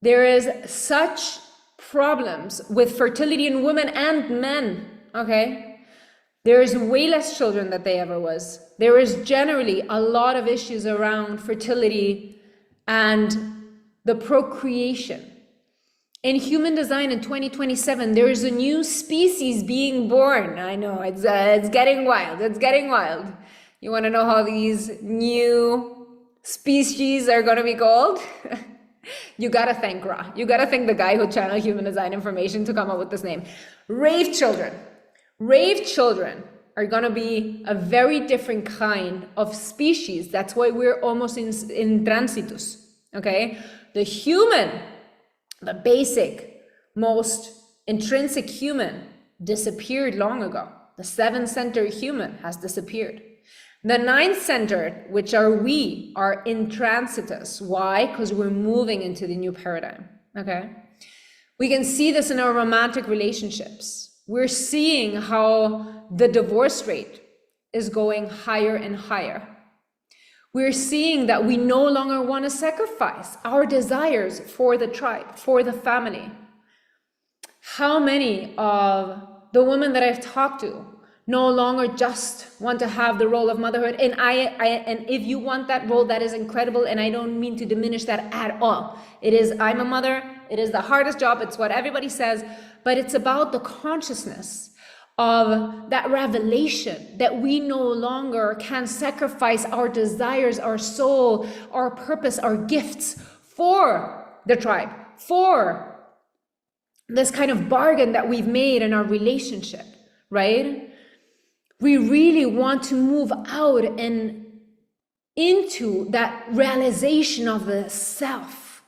There is such problems with fertility in women and men. Okay? There is way less children than there ever was. There is generally a lot of issues around fertility and the procreation. In human design in 2027, there is a new species being born. I know, it's getting wild. It's getting wild. You want to know how these new species are going to be called? You got to thank Ra. You got to thank the guy who channeled human design information to come up with this name. Rave children. Rave children are going to be a very different kind of species. That's why we're almost in transitus, okay? The human, the basic, most intrinsic human disappeared long ago. The 7th-centered human has disappeared. The 9th-centered, which are we, are in transitus. Why? Because we're moving into the new paradigm, okay? We can see this in our romantic relationships. We're seeing how the divorce rate is going higher and higher. We're seeing that we no longer want to sacrifice our desires for the tribe, for the family. How many of the women that I've talked to no longer just want to have the role of motherhood? And and if you want that role, that is incredible, and I don't mean to diminish that at all. It is, I'm a mother, it is the hardest job, it's what everybody says, but it's about the consciousness of that revelation that we no longer can sacrifice our desires, our soul, our purpose, our gifts for the tribe, for this kind of bargain that we've made in our relationship, right? We really want to move out and into that realization of the self,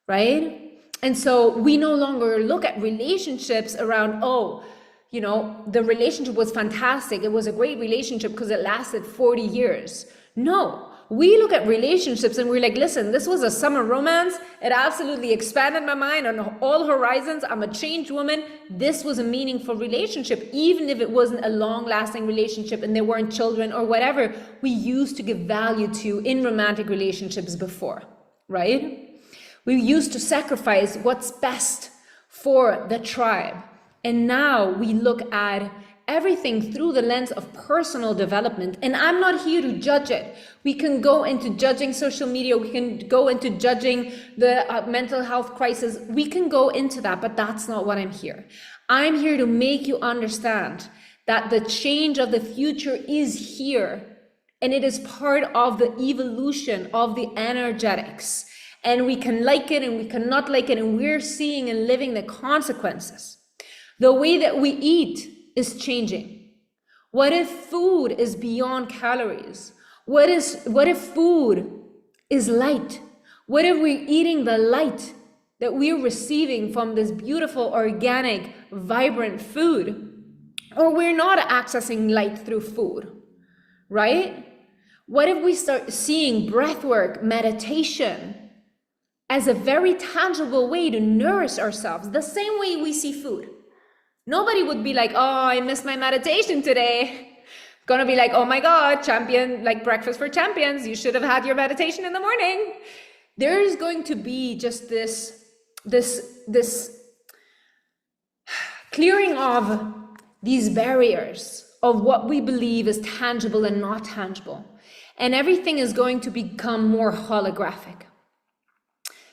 right? And so we no longer look at relationships around, oh, the relationship was fantastic. It was a great relationship because it lasted 40 years. No, we look at relationships and we're like, listen, this was a summer romance. It absolutely expanded my mind on all horizons. I'm a changed woman. This was a meaningful relationship, even if it wasn't a long-lasting relationship and there weren't children or whatever we used to give value to in romantic relationships before, right? We used to sacrifice what's best for the tribe. And now we look at everything through the lens of personal development. And I'm not here to judge it. We can go into judging social media. We can go into judging the mental health crisis. We can go into that, but that's not what I'm here. I'm here to make you understand that the change of the future is here. And it is part of the evolution of the energetics. And we can like it and we cannot like it. And we're seeing and living the consequences. The way that we eat is changing. What if food is beyond calories? What if food is light? What if we're eating the light that we're receiving from this beautiful, organic, vibrant food? Or we're not accessing light through food, right? What if we start seeing breathwork, meditation, as a very tangible way to nourish ourselves, the same way we see food? Nobody would be like, oh, I missed my meditation today. Gonna be like, oh my God, champion, like breakfast for champions. You should have had your meditation in the morning. There is going to be just this clearing of these barriers of what we believe is tangible and not tangible. And everything is going to become more holographic.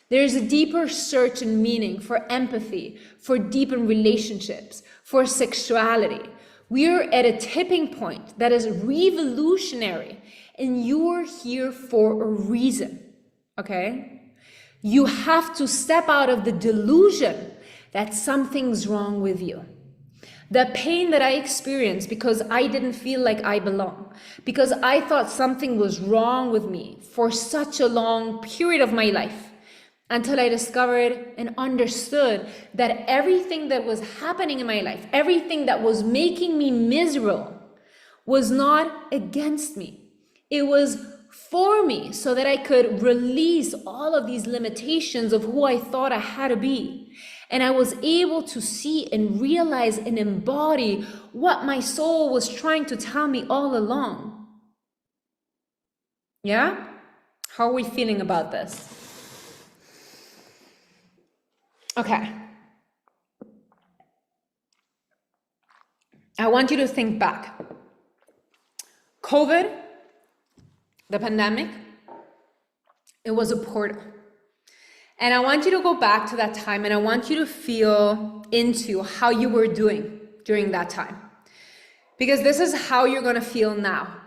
There's a deeper search and meaning for empathy, for deepened relationships, for sexuality. We're at a tipping point that is revolutionary, and you're here for a reason, okay? You have to step out of the delusion that something's wrong with you. The pain that I experienced because I didn't feel like I belong, because I thought something was wrong with me for such a long period of my life. until I discovered and understood that everything that was happening in my life, everything that was making me miserable, was not against me. It was for me, so that I could release all of these limitations of who I thought I had to be. And I was able to see and realize and embody what my soul was trying to tell me all along. Yeah? How are we feeling about this? Okay. I want you to think back. COVID, the pandemic, it was a portal. And I want you to go back to that time, and I want you to feel into how you were doing during that time. Because this is how you're gonna feel now.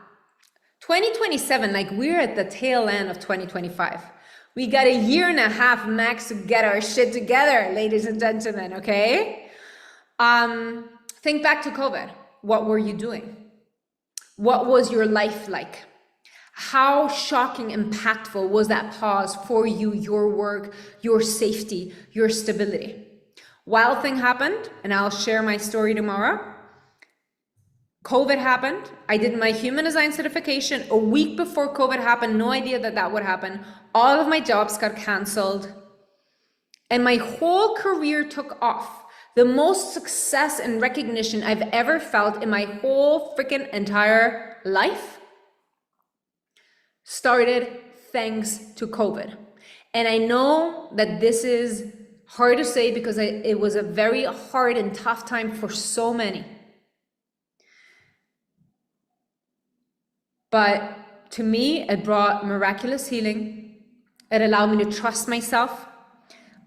2027, like we're at the tail end of 2025. We got a year and a half max to get our shit together, ladies and gentlemen, okay? Think back to COVID. What were you doing? What was your life like? How shocking, impactful was that pause for you, your work, your safety, your stability? Wild thing happened, and I'll share my story tomorrow. COVID happened. I did my human design certification a week before COVID happened. No idea that that would happen. All of my jobs got canceled. And my whole career took off. The most success and recognition I've ever felt in my whole freaking entire life started thanks to COVID. And I know that this is hard to say because it was a very hard and tough time for so many. But to me, it brought miraculous healing. It allowed me to trust myself.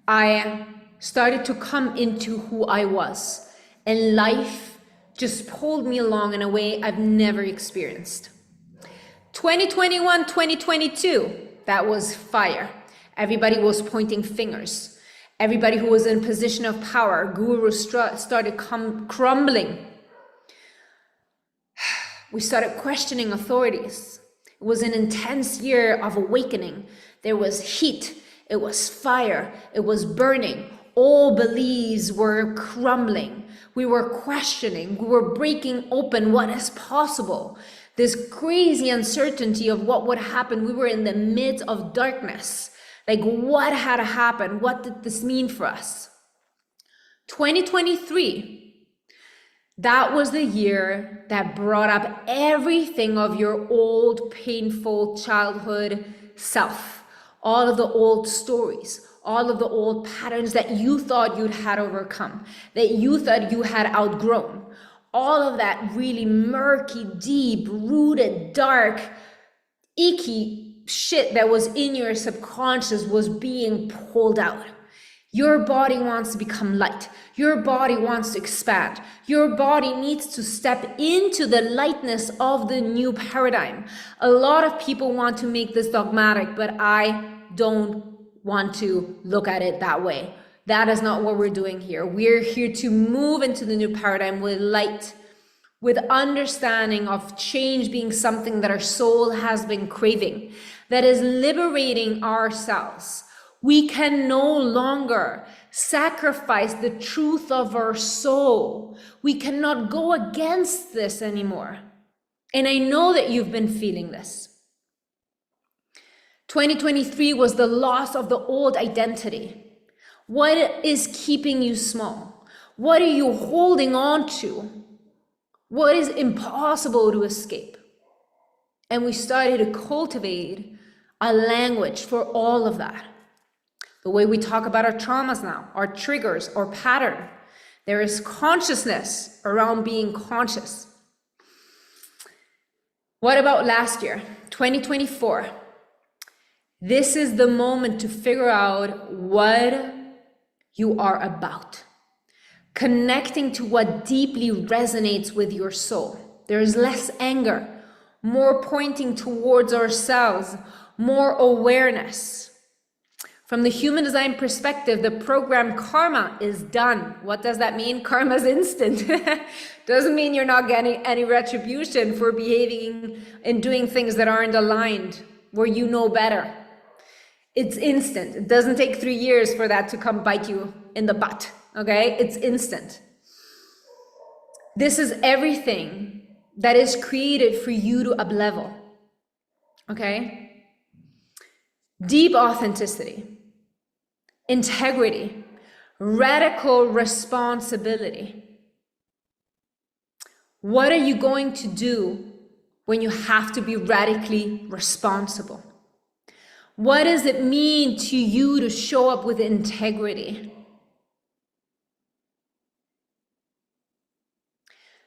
I started to come into who I was, and life just pulled me along in a way I've never experienced. 2021, 2022, that was fire. Everybody was pointing fingers. Everybody who was in position of power, gurus started crumbling. We started questioning authorities. It was an intense year of awakening. There was heat, it was fire, it was burning. All beliefs were crumbling. We were questioning, we were breaking open what is possible. This crazy uncertainty of what would happen. We were in the midst of darkness. Like, what had to happen? What did this mean for us? 2023. That was the year that brought up everything of your old, painful childhood self. All of the old stories, all of the old patterns that you thought you'd had overcome, that you thought you had outgrown. All of that really murky, deep, rooted, dark, icky shit that was in your subconscious was being pulled out. Your body wants to become light. Your body wants to expand. Your body needs to step into the lightness of the new paradigm. A lot of people want to make this dogmatic, but I don't want to look at it that way. That is not what we're doing here. We're here to move into the new paradigm with light, with understanding of change being something that our soul has been craving, that is liberating ourselves. We can no longer sacrifice the truth of our soul. We cannot go against this anymore. And I know that you've been feeling this. 2023 was the loss of the old identity. What is keeping you small? What are you holding on to? What is impossible to escape? And we started to cultivate a language for all of that. The way we talk about our traumas now, our triggers, our pattern. There is consciousness around being conscious. What about last year, 2024? This is the moment to figure out what you are about. Connecting to what deeply resonates with your soul. There is less anger, more pointing towards ourselves, more awareness. From the human design perspective, the program karma is done. What does that mean? Karma is instant. Doesn't mean you're not getting any retribution for behaving and doing things that aren't aligned, where you know better. It's instant. It doesn't take 3 years for that to come bite you in the butt, okay? It's instant. This is everything that is created for you to up-level, okay? Deep authenticity, integrity, radical responsibility. What are you going to do when you have to be radically responsible? What does it mean to you to show up with integrity?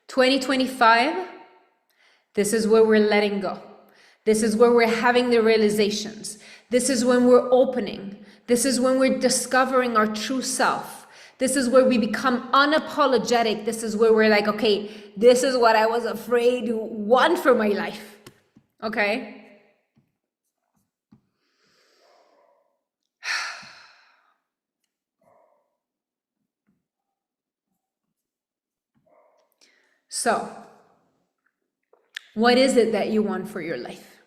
2025, this is where we're letting go. This is where we're having the realizations. This is when we're opening. This is when we're discovering our true self. This is where we become unapologetic. This is where we're like, okay, this is what I was afraid to want for my life. Okay? So, what is it that you want for your life?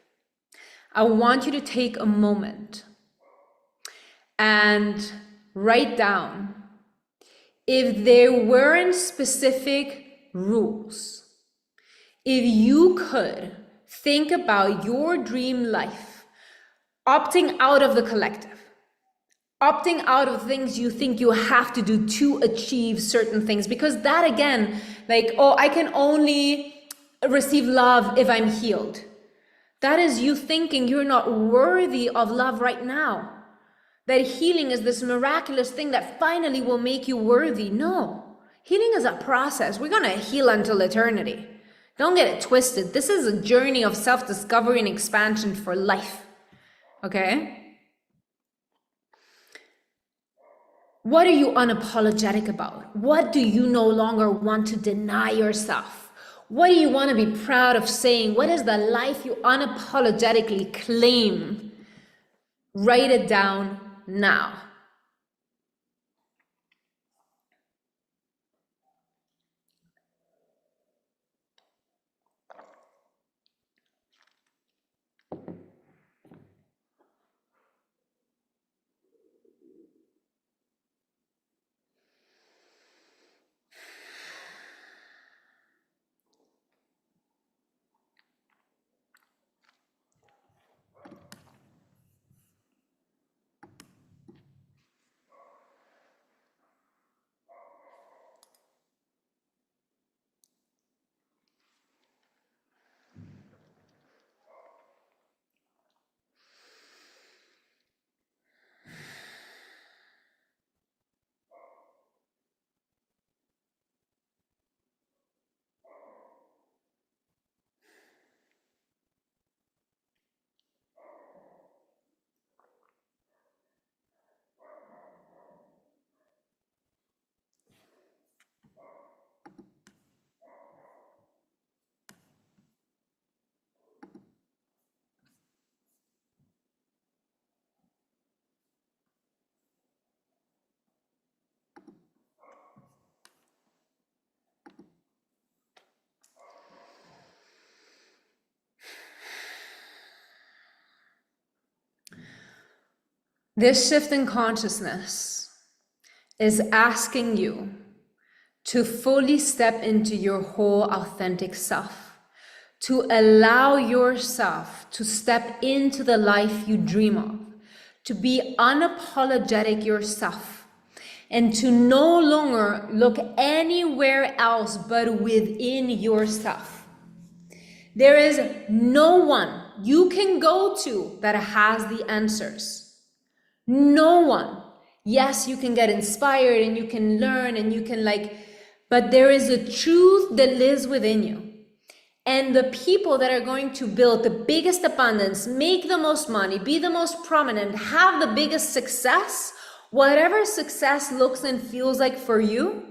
I want you to take a moment and write down if there weren't specific rules, if you could think about your dream life, opting out of the collective, opting out of things you think you have to do to achieve certain things, because that again, like, oh, I can only receive love if I'm healed. That is you thinking you're not worthy of love right now. That healing is this miraculous thing that finally will make you worthy. No, healing is a process. We're gonna heal until eternity. Don't get it twisted. This is a journey of self-discovery and expansion for life, okay? What are you unapologetic about? What do you no longer want to deny yourself? What do you want to be proud of saying? What is the life you unapologetically claim? Write it down now. This shift in consciousness is asking you to fully step into your whole authentic self, to allow yourself to step into the life you dream of, to be unapologetic yourself, and to no longer look anywhere else but within yourself. There is no one you can go to that has the answers. No one. Yes, you can get inspired and you can learn and you can but there is a truth that lives within you. And the people that are going to build the biggest abundance, make the most money, be the most prominent, have the biggest success, whatever success looks and feels like for you,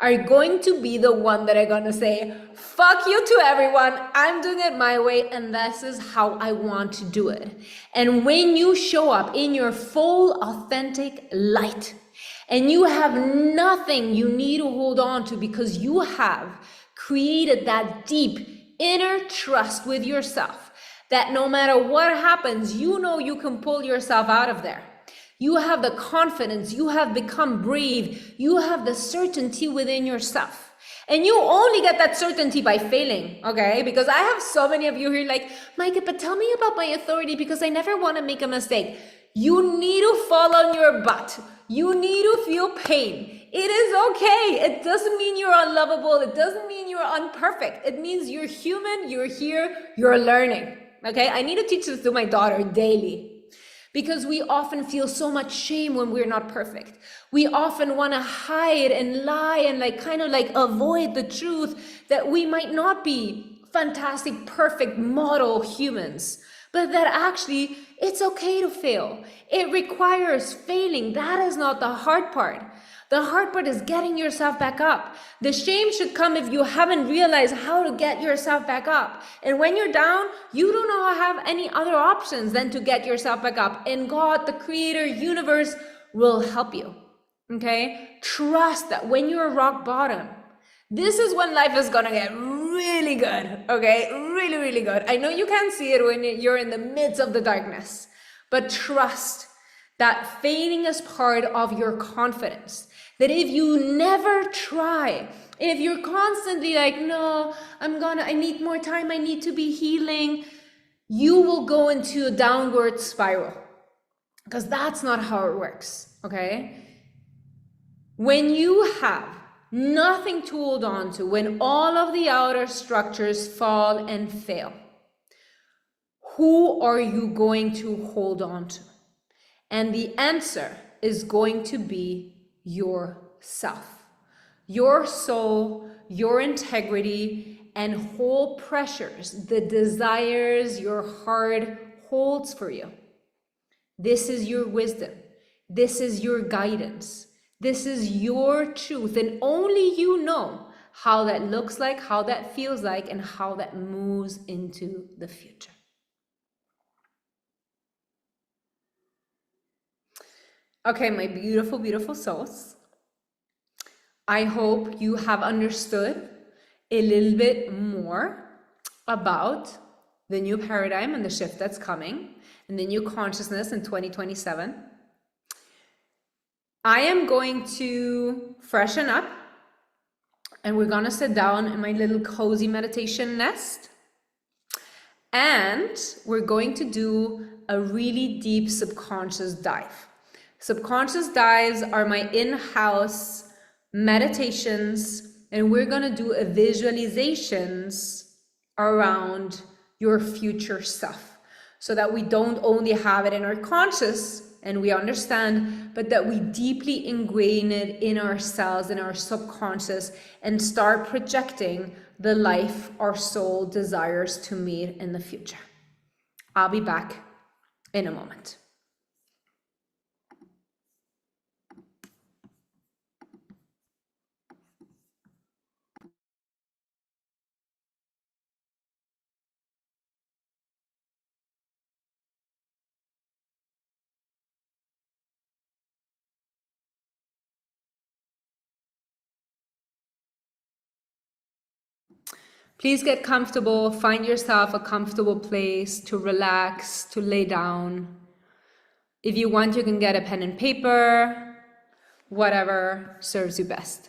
are going to be the one that are going to say, fuck you to everyone, I'm doing it my way, and this is how I want to do it. And when you show up in your full authentic light, and you have nothing you need to hold on to because you have created that deep inner trust with yourself, that no matter what happens, you know you can pull yourself out of there. You have the confidence, you have become brave, you have the certainty within yourself. And you only get that certainty by failing, okay? Because I have so many of you here like, Micah, but tell me about my authority because I never want to make a mistake. You need to fall on your butt. You need to feel pain. It is okay. It doesn't mean you're unlovable. It doesn't mean you're unperfect. It means you're human, you're here, you're learning, okay? I need to teach this to my daughter daily. Because we often feel so much shame when we're not perfect. We often want to hide and lie and like kind of like avoid the truth that we might not be fantastic, perfect model humans, but that actually it's okay to fail. It requires failing. That is not the hard part. The hard part is getting yourself back up. The shame should come if you haven't realized how to get yourself back up. And when you're down, you do not have any other options than to get yourself back up. And God, the creator, universe, will help you. Okay? Trust that when you're rock bottom, this is when life is gonna get really good. Okay? Really, really good. I know you can't see it when you're in the midst of the darkness, but trust that failing is part of your confidence. That if you never try, if you're constantly like, no, I need more time, I need to be healing, you will go into a downward spiral. Because that's not how it works, okay? When you have nothing to hold on to, when all of the outer structures fall and fail, who are you going to hold on to? And the answer is going to be yourself, your soul, your integrity, and whole pressures, the desires your heart holds for you. This is your wisdom. This is your guidance. This is your truth. And only you know how that looks like, how that feels like, and how that moves into the future. Okay, my beautiful, beautiful souls. I hope you have understood a little bit more about the new paradigm and the shift that's coming and the new consciousness in 2027. I am going to freshen up and we're gonna sit down in my little cozy meditation nest. And we're going to do a really deep subconscious dive. Subconscious dives are my in-house meditations, and we're going to do a visualizations around your future self so that we don't only have it in our conscious and we understand, but that we deeply ingrain it in ourselves, in our subconscious, and start projecting the life our soul desires to meet in the future. I'll be back in a moment. Please get comfortable, find yourself a comfortable place to relax, to lay down. If you want, you can get a pen and paper, whatever serves you best.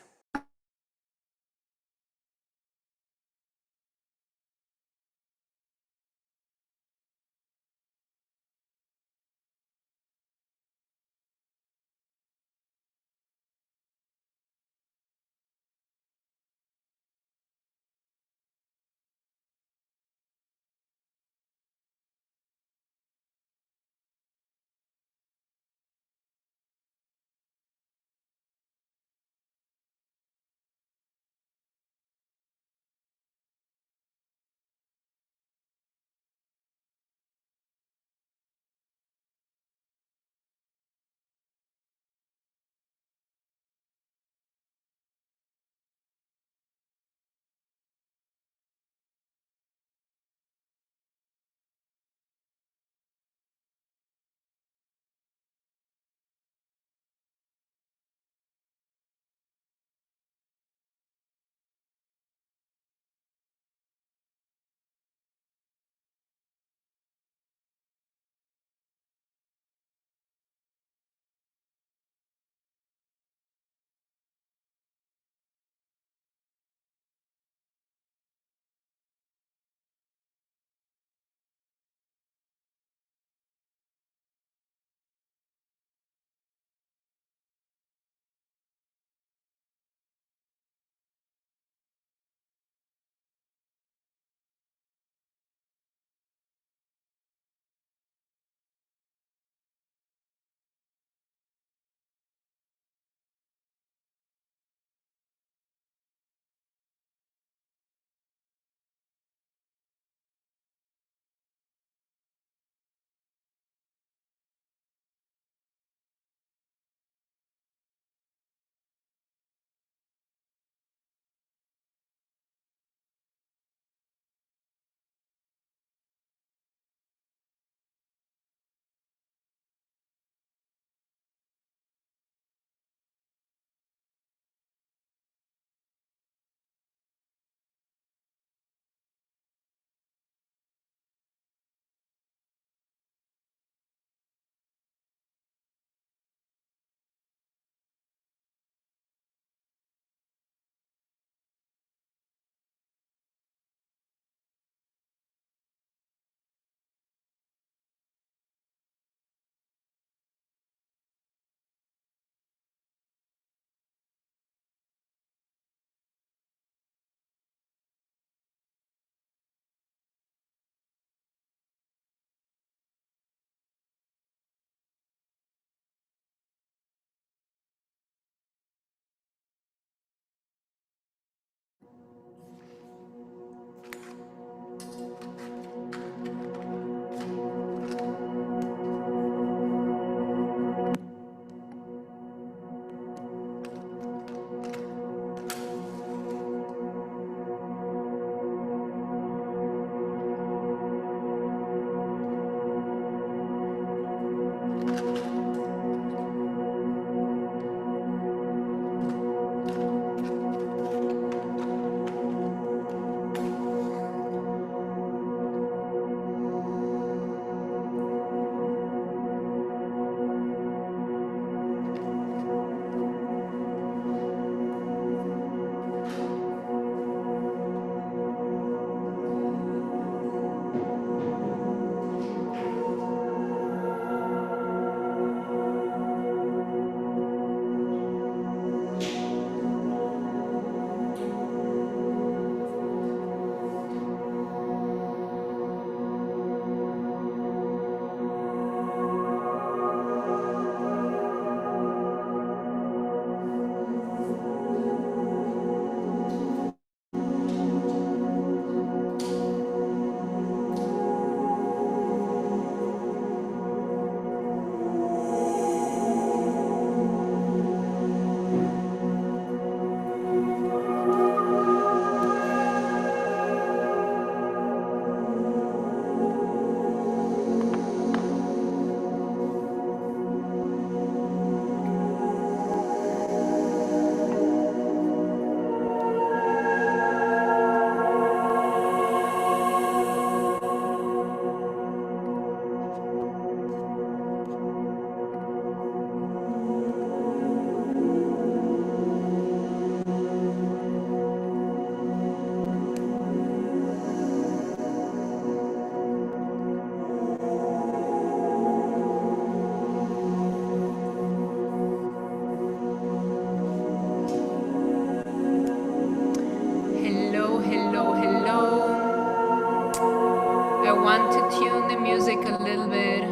want to tune the music a little bit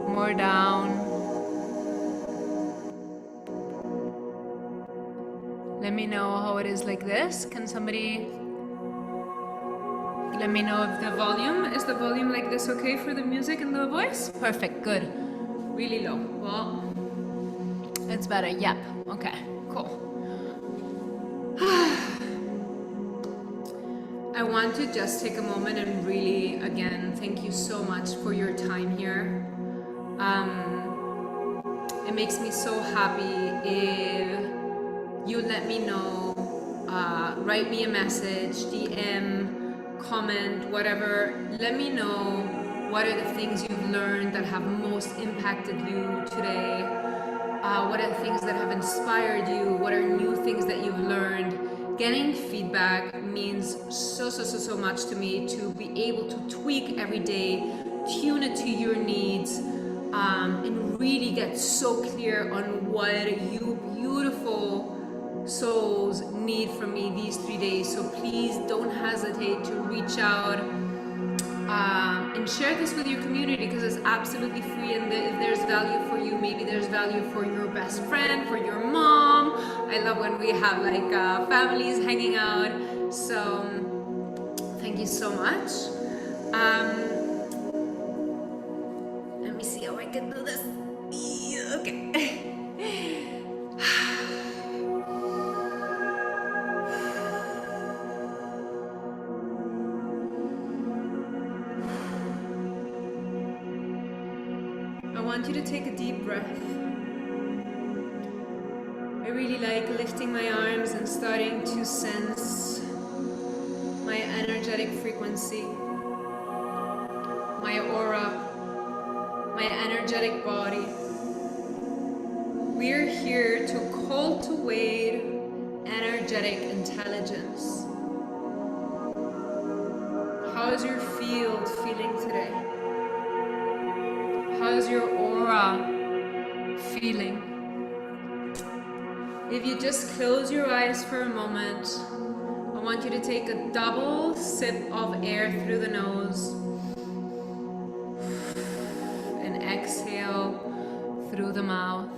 more down. Let me know how it is like this. Can somebody let me know if the volume like this okay for the music and the voice? Perfect, good. Really low. Well, it's better. Yep. Okay, cool. I want to just take a moment and really, again, thank you so much for your time here. It makes me so happy if you let me know, write me a message, DM, comment, whatever. Let me know what are the things you've learned that have most impacted you today. What are the things that have inspired you? What are new things that you've learned? Getting feedback means so much to me, to be able to tweak every day, tune it to your needs, and really get so clear on what you beautiful souls need from me these 3 days. So please don't hesitate to reach out and share this with your community, because it's absolutely free. And if there's value for you, maybe there's value for your best friend, for your mom. I love when we have like families hanging out. So thank you so much. Let me see how I can do this. Okay. I want you to take a deep breath. I really like lifting my arms and starting to sense my energetic frequency, my aura, my energetic body. We're here to cultivate energetic intelligence. How's your field feeling today? How's your aura feeling? If you just close your eyes for a moment, I want you to take a double sip of air through the nose and exhale through the mouth.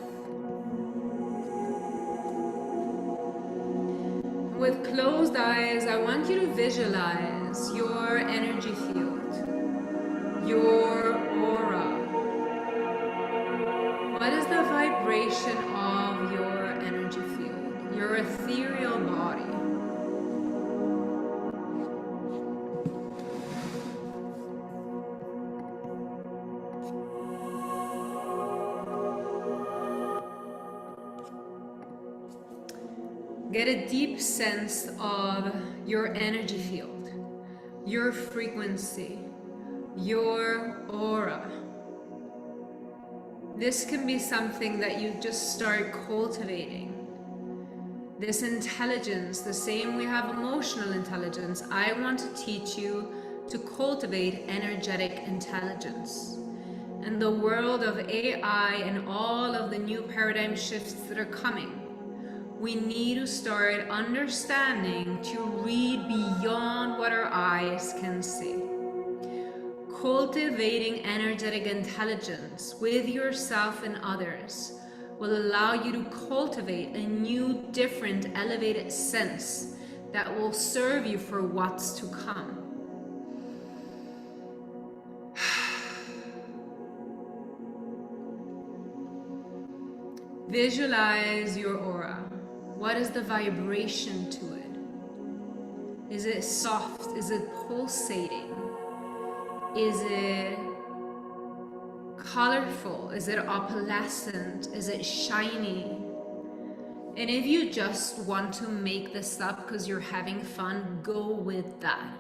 With closed eyes, I want you to visualize your energy field, your aura. What is the vibration of your energy field, your ethereal body? Get a deep sense of your energy field, your frequency, your aura. This can be something that you just start cultivating. This intelligence, the same we have emotional intelligence, I want to teach you to cultivate energetic intelligence. In the world of AI and all of the new paradigm shifts that are coming, we need to start understanding to read beyond what our eyes can see. Cultivating energetic intelligence with yourself and others will allow you to cultivate a new, different, elevated sense that will serve you for what's to come. Visualize your aura. What is the vibration to it? Is it soft? Is it pulsating? Is it colorful? Is it opalescent? Is it shiny? And if you just want to make this up because you're having fun, go with that.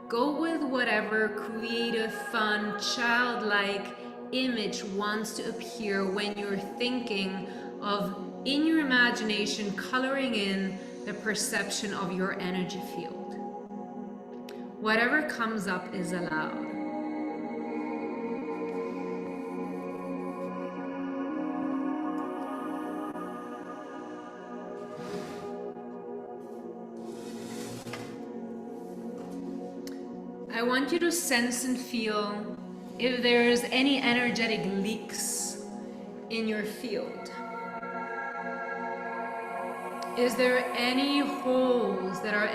Go with whatever creative, fun, childlike image wants to appear when you're thinking of, in your imagination, coloring in the perception of your energy field. Whatever comes up is allowed. I want you to sense and feel if there's any energetic leaks in your field. Is there any holes that are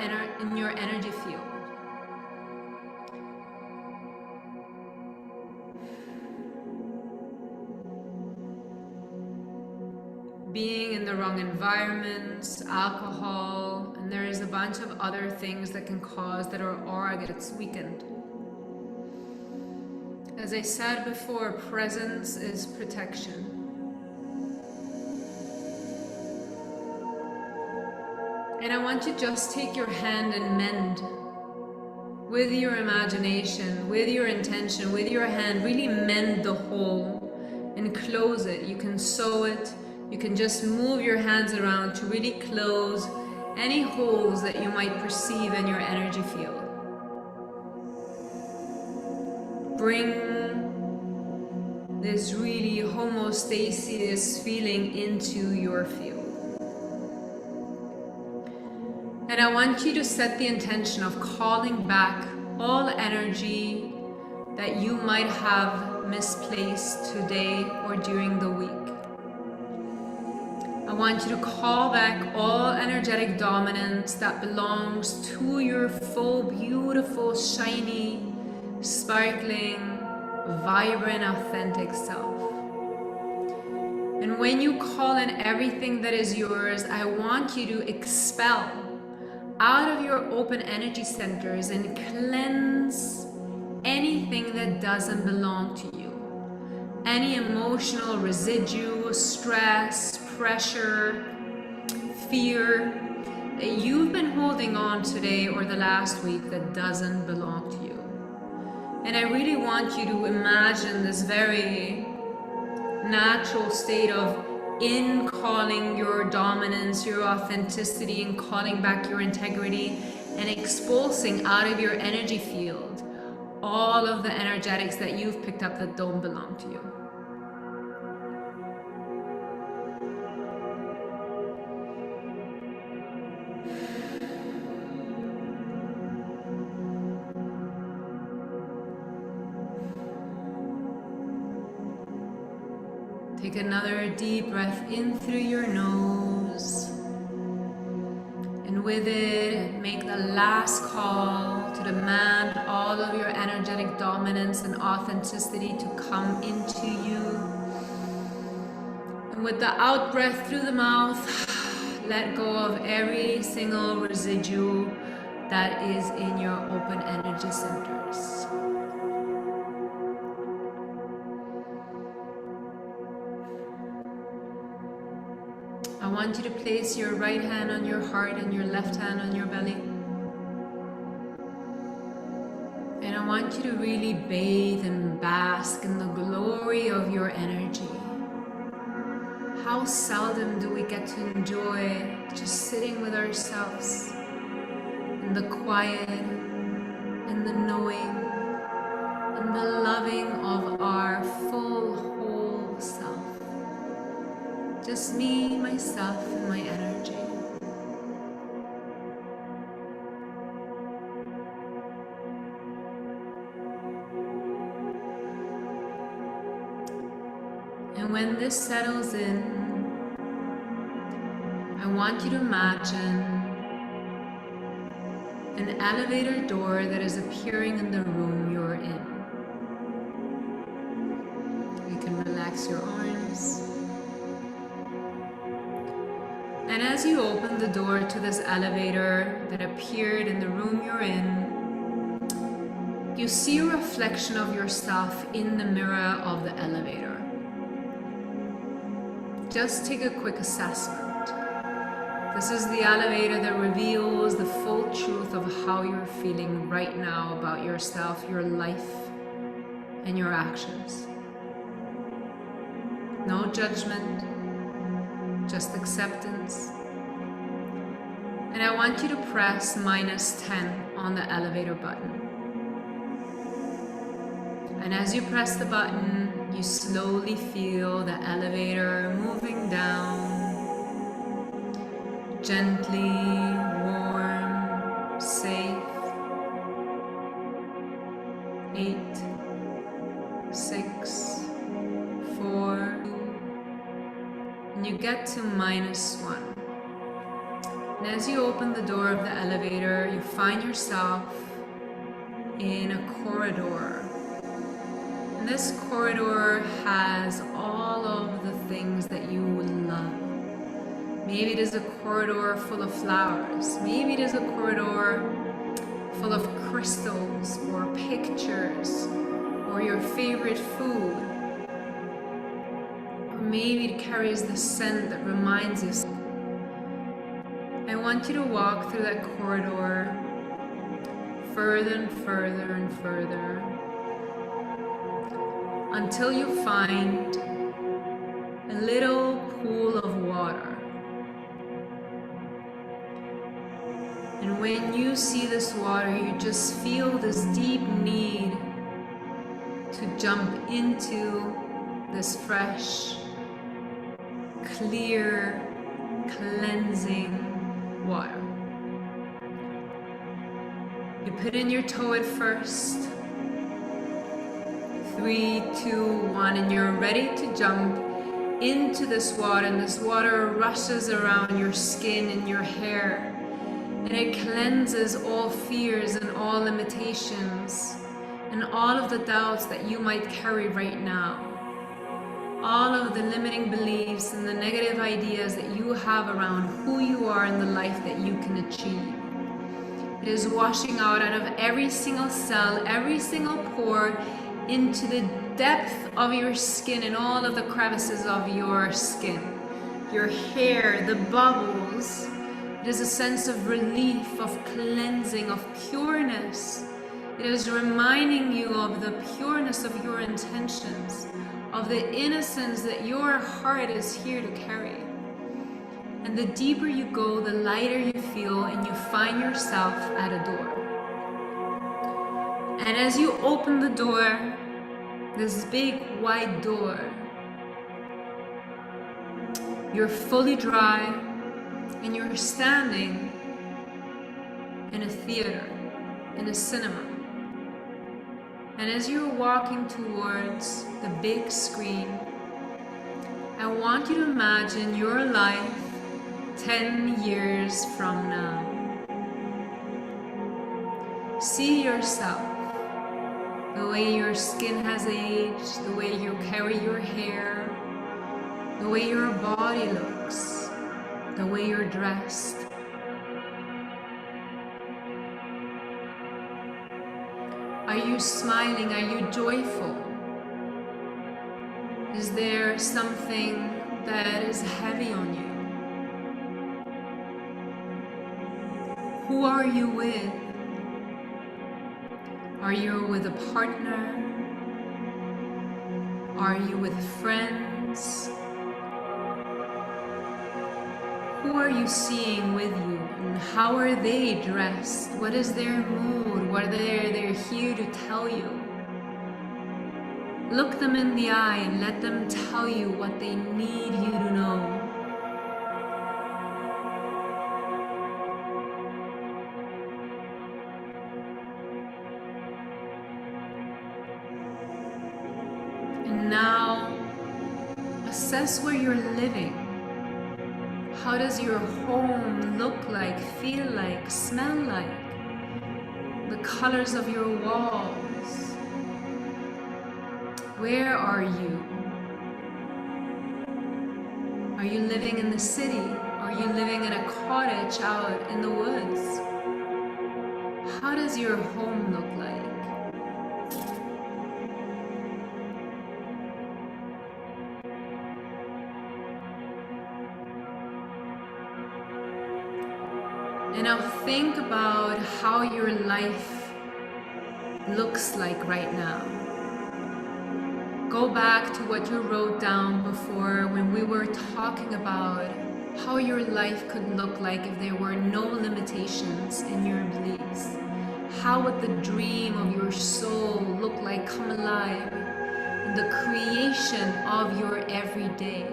in your energy field? Being in the wrong environments, alcohol, and there is a bunch of other things that can cause that our aura gets weakened. As I said before, presence is protection. And I want you to just take your hand and mend with your imagination, with your intention, with your hand, really mend the hole and close it. You can sew it. You can just move your hands around to really close any holes that you might perceive in your energy field. Bring this really homeostasis feeling into your field. And I want you to set the intention of calling back all energy that you might have misplaced today or during the week. I want you to call back all energetic dominance that belongs to your full, beautiful, shiny, sparkling, vibrant, authentic self. And when you call in everything that is yours, I want you to expel out of your open energy centers and cleanse anything that doesn't belong to you. Any emotional residue, stress, pressure, fear that you've been holding on today or the last week that doesn't belong to you. And I really want you to imagine this very natural state of in calling your dominance, your authenticity, and calling back your integrity and expulsing out of your energy field all of the energetics that you've picked up that don't belong to you. Take another deep breath in through your nose, and with it, make the last call to demand all of your energetic dominance and authenticity to come into you. And with the out breath through the mouth, let go of every single residue that is in your open energy centers. I want you to place your right hand on your heart and your left hand on your belly. And I want you to really bathe and bask in the glory of your energy. How seldom do we get to enjoy just sitting with ourselves in the quiet, in the knowing, in the loving of our full, whole self. Just me, myself, and my energy. And when this settles in, I want you to imagine an elevator door that is appearing in the room you're in. You can relax your arms. And as you open the door to this elevator that appeared in the room you're in, you see a reflection of yourself in the mirror of the elevator. Just take a quick assessment. This is the elevator that reveals the full truth of how you're feeling right now about yourself, your life, and your actions. No judgment. Just acceptance. And I want you to press -10 on the elevator button. And as you press the button, you slowly feel the elevator moving down, gently, warm, safe. get to -1. And as you open the door of the elevator, you find yourself in a corridor. And this corridor has all of the things that you would love. Maybe it is a corridor full of flowers. Maybe it is a corridor full of crystals or pictures or your favorite food. Or maybe it carries the scent that reminds you. I want you to walk through that corridor further and further and further until you find a little pool of water. And when you see this water, you just feel this deep need to jump into this fresh, clear, cleansing water. You put in your toe at first. 3, 2, 1, and you're ready to jump into this water, and this water rushes around your skin and your hair. And it cleanses all fears and all limitations and all of the doubts that you might carry right now. All of the limiting beliefs and the negative ideas that you have around who you are and the life that you can achieve. It is washing out of every single cell, every single pore, into the depth of your skin and all of the crevices of your skin. Your hair, the bubbles. It is a sense of relief, of cleansing, of pureness. It is reminding you of the pureness of your intentions, of the innocence that your heart is here to carry. And the deeper you go, the lighter you feel, and you find yourself at a door. And as you open the door, this big wide door, you're fully dry, and you're standing in a theater, in a cinema. And as you're walking towards the big screen, I want you to imagine your life 10 years from now. See yourself, the way your skin has aged, the way you carry your hair, the way your body looks, the way you're dressed. Are you smiling? Are you joyful? Is there something that is heavy on you? Who are you with? Are you with a partner? Are you with friends? Who are you seeing with you, and how are they dressed? What is their mood? What are they're here to tell you? Look them in the eye and let them tell you what they need you to know. And now, assess where you're living. How does your home look like, feel like, smell like? The colors of your walls. Where are you? Are you living in the city? Are you living in a cottage out in the woods? How does your home look like? And now think about how your life looks like right now. Go back to what you wrote down before when we were talking about how your life could look like if there were no limitations in your beliefs. How would the dream of your soul look like come alive in the creation of your everyday?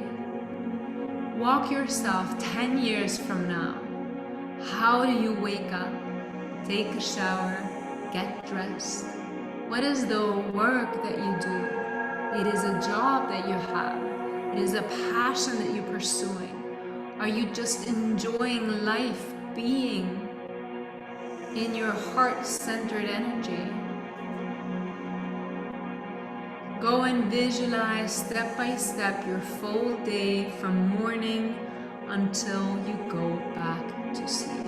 Walk yourself 10 years from now. How do you wake up, take a shower, get dressed? What is the work that you do? It is a job that you have. Is a passion that you're pursuing? Are you just enjoying life, being in your heart-centered energy? Go and visualize step by step your full day from morning until you go back to sleep.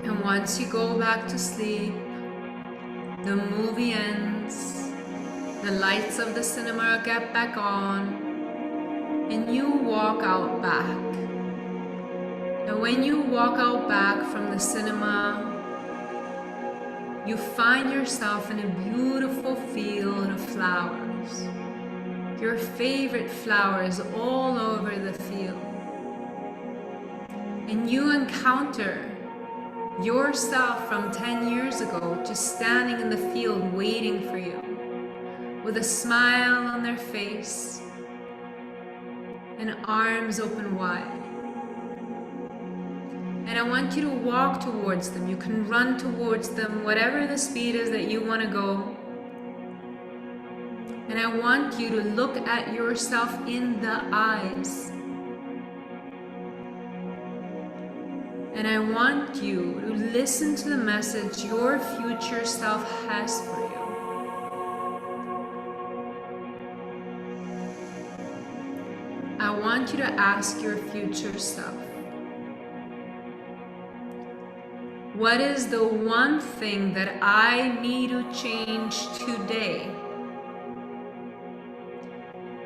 And once you go back to sleep, the movie ends, the lights of the cinema get back on, and you walk out back. And when you walk out back from the cinema, you find yourself in a beautiful field of flowers. Your favorite flowers all over the field. And you encounter yourself from 10 years ago just standing in the field waiting for you with a smile on their face and arms open wide. And I want you to walk towards them. You can run towards them, whatever the speed is that you want to go. And I want you to look at yourself in the eyes. And I want you to listen to the message your future self has for you. I want you to ask your future self, what is the one thing that I need to change today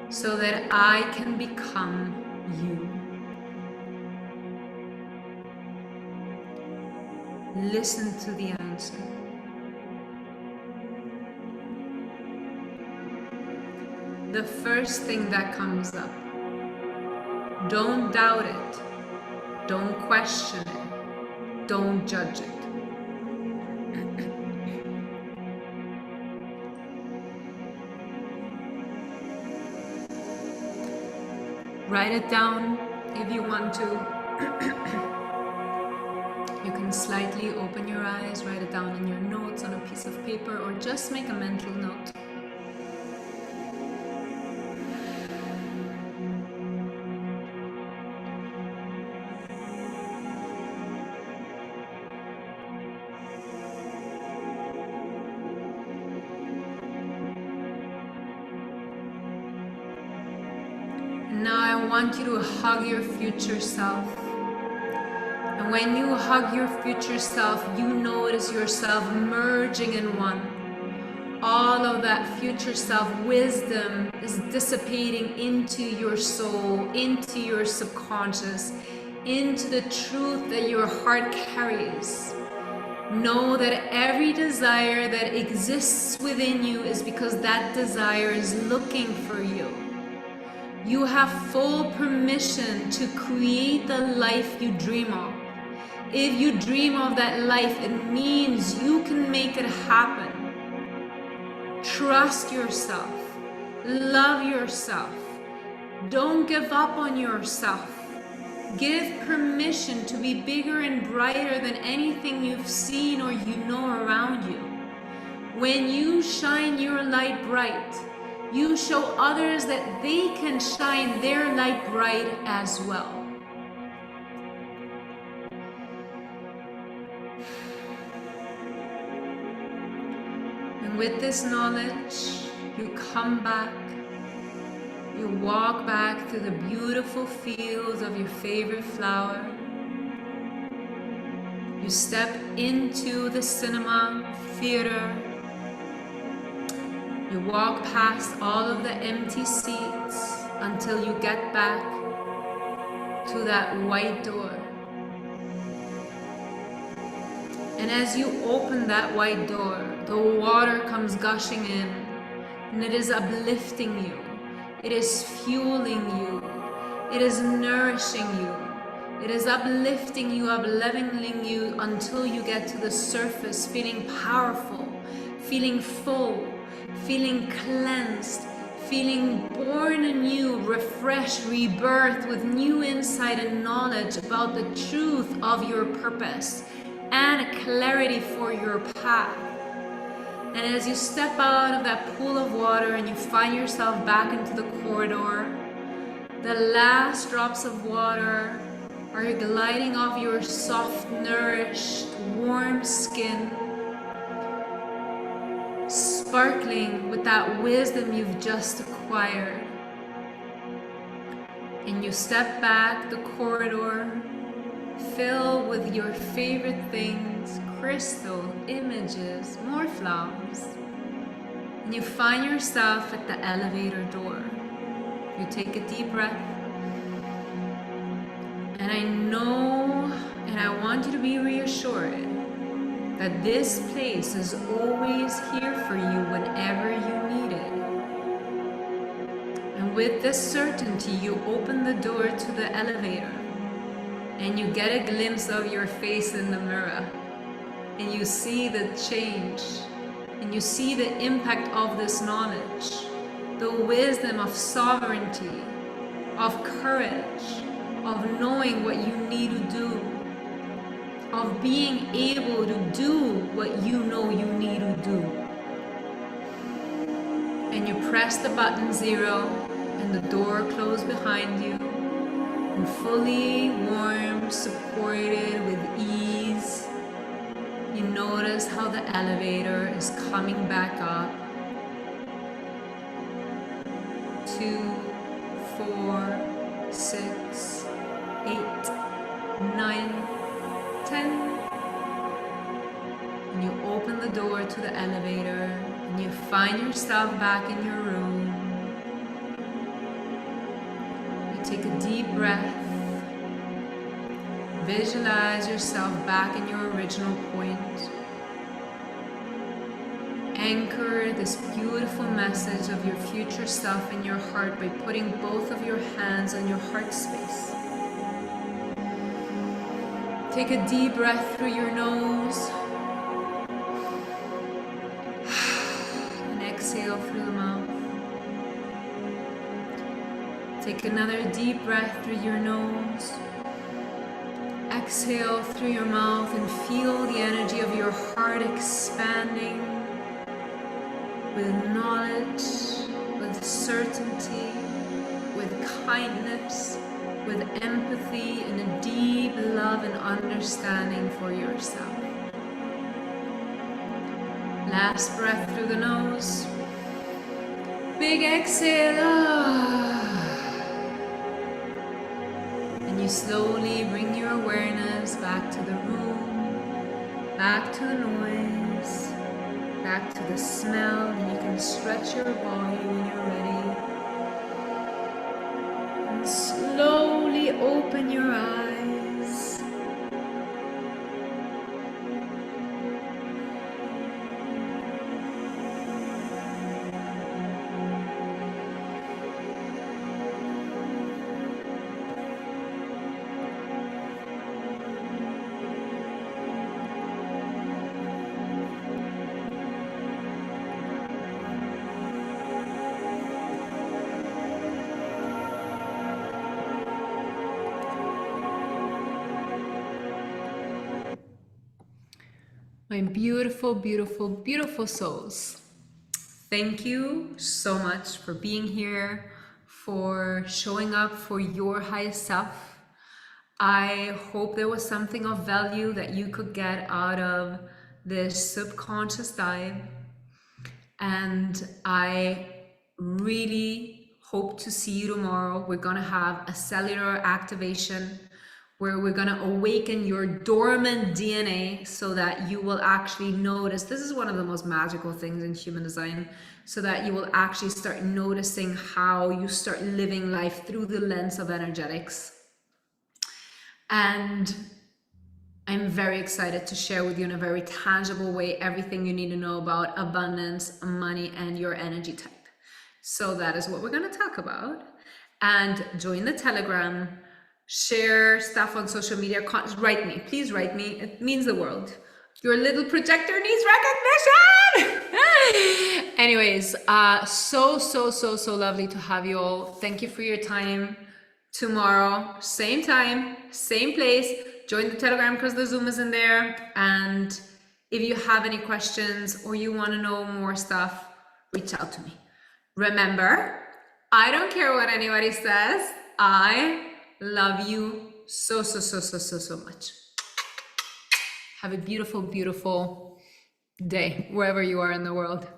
so that I can become you? Listen to the answer. The first thing that comes up, don't doubt it, don't question it, don't judge it. Write it down if you want to. You can slightly open your eyes, write it down in your notes on a piece of paper, or just make a mental note. Now I want you to hug your future self. And when you hug your future self, you notice yourself merging in one. All of that future self wisdom is dissipating into your soul, into your subconscious, into the truth that your heart carries. Know that every desire that exists within you is because that desire is looking for you. You have full permission to create the life you dream of. If you dream of that life, it means you can make it happen. Trust yourself. Love yourself. Don't give up on yourself. Give permission to be bigger and brighter than anything you've seen or you know around you. When you shine your light bright, you show others that they can shine their light bright as well. And with this knowledge, you come back, you walk back through the beautiful fields of your favorite flower. You step into the cinema, theater. You walk past all of the empty seats until you get back to that white door. And as you open that white door, the water comes gushing in, and it is uplifting you. It is fueling you. It is nourishing you. It is uplifting you, upleveling you until you get to the surface, feeling powerful, feeling full, feeling cleansed, feeling born anew, refreshed, rebirthed with new insight and knowledge about the truth of your purpose and clarity for your path. And as you step out of that pool of water and you find yourself back into the corridor, the last drops of water are gliding off your soft, nourished, warm skin, sparkling with that wisdom you've just acquired. And you step back the corridor, filled with your favorite things, crystal, images, more flowers. And you find yourself at the elevator door. You take a deep breath. And I know, and I want you to be reassured that this place is always here for you whenever you need it. And with this certainty, you open the door to the elevator and you get a glimpse of your face in the mirror and you see the change and you see the impact of this knowledge, the wisdom of sovereignty, of courage, of knowing what you need to do, of being able to do what you know you need to do. And you press the button 0 and the door closed behind you, and fully warm, supported with ease, you notice how the elevator is coming back up. 2, 4, 6, 8, 9, 10. And you open the door to the elevator and you find yourself back in your room. You take a deep breath. Visualize yourself back in your original point. Anchor this beautiful message of your future self in your heart by putting both of your hands on your heart space. Take a deep breath through your nose and exhale through the mouth. Take another deep breath through your nose. Exhale through your mouth and feel the energy of your heart expanding with knowledge, with certainty, with kindness, with empathy, and a deep love and understanding for yourself. Last breath through the nose. Big exhale. And you slowly bring your awareness back to the room, back to the noise, back to the smell, and you can stretch your body when you're ready. And slowly open your eyes. My beautiful, beautiful, beautiful souls. Thank you so much for being here, for showing up for your highest self. I hope there was something of value that you could get out of this subconscious dive. And I really hope to see you tomorrow. We're gonna have a cellular activation where we're going to awaken your dormant DNA so that you will actually notice. This is one of the most magical things in human design, so that you will actually start noticing how you start living life through the lens of energetics. And I'm very excited to share with you in a very tangible way everything you need to know about abundance, money, and your energy type. So that is what we're going to talk about. And join the Telegram, share stuff on social media, write me, please write me. It means the world. Your little projector needs recognition. Anyways, so lovely to have you all. Thank you for your time. Tomorrow, same time, same place. Join the Telegram because the Zoom is in there. And if you have any questions or you want to know more stuff, reach out to me. Remember, I don't care what anybody says. I love you so much. Have a beautiful day wherever you are in the world.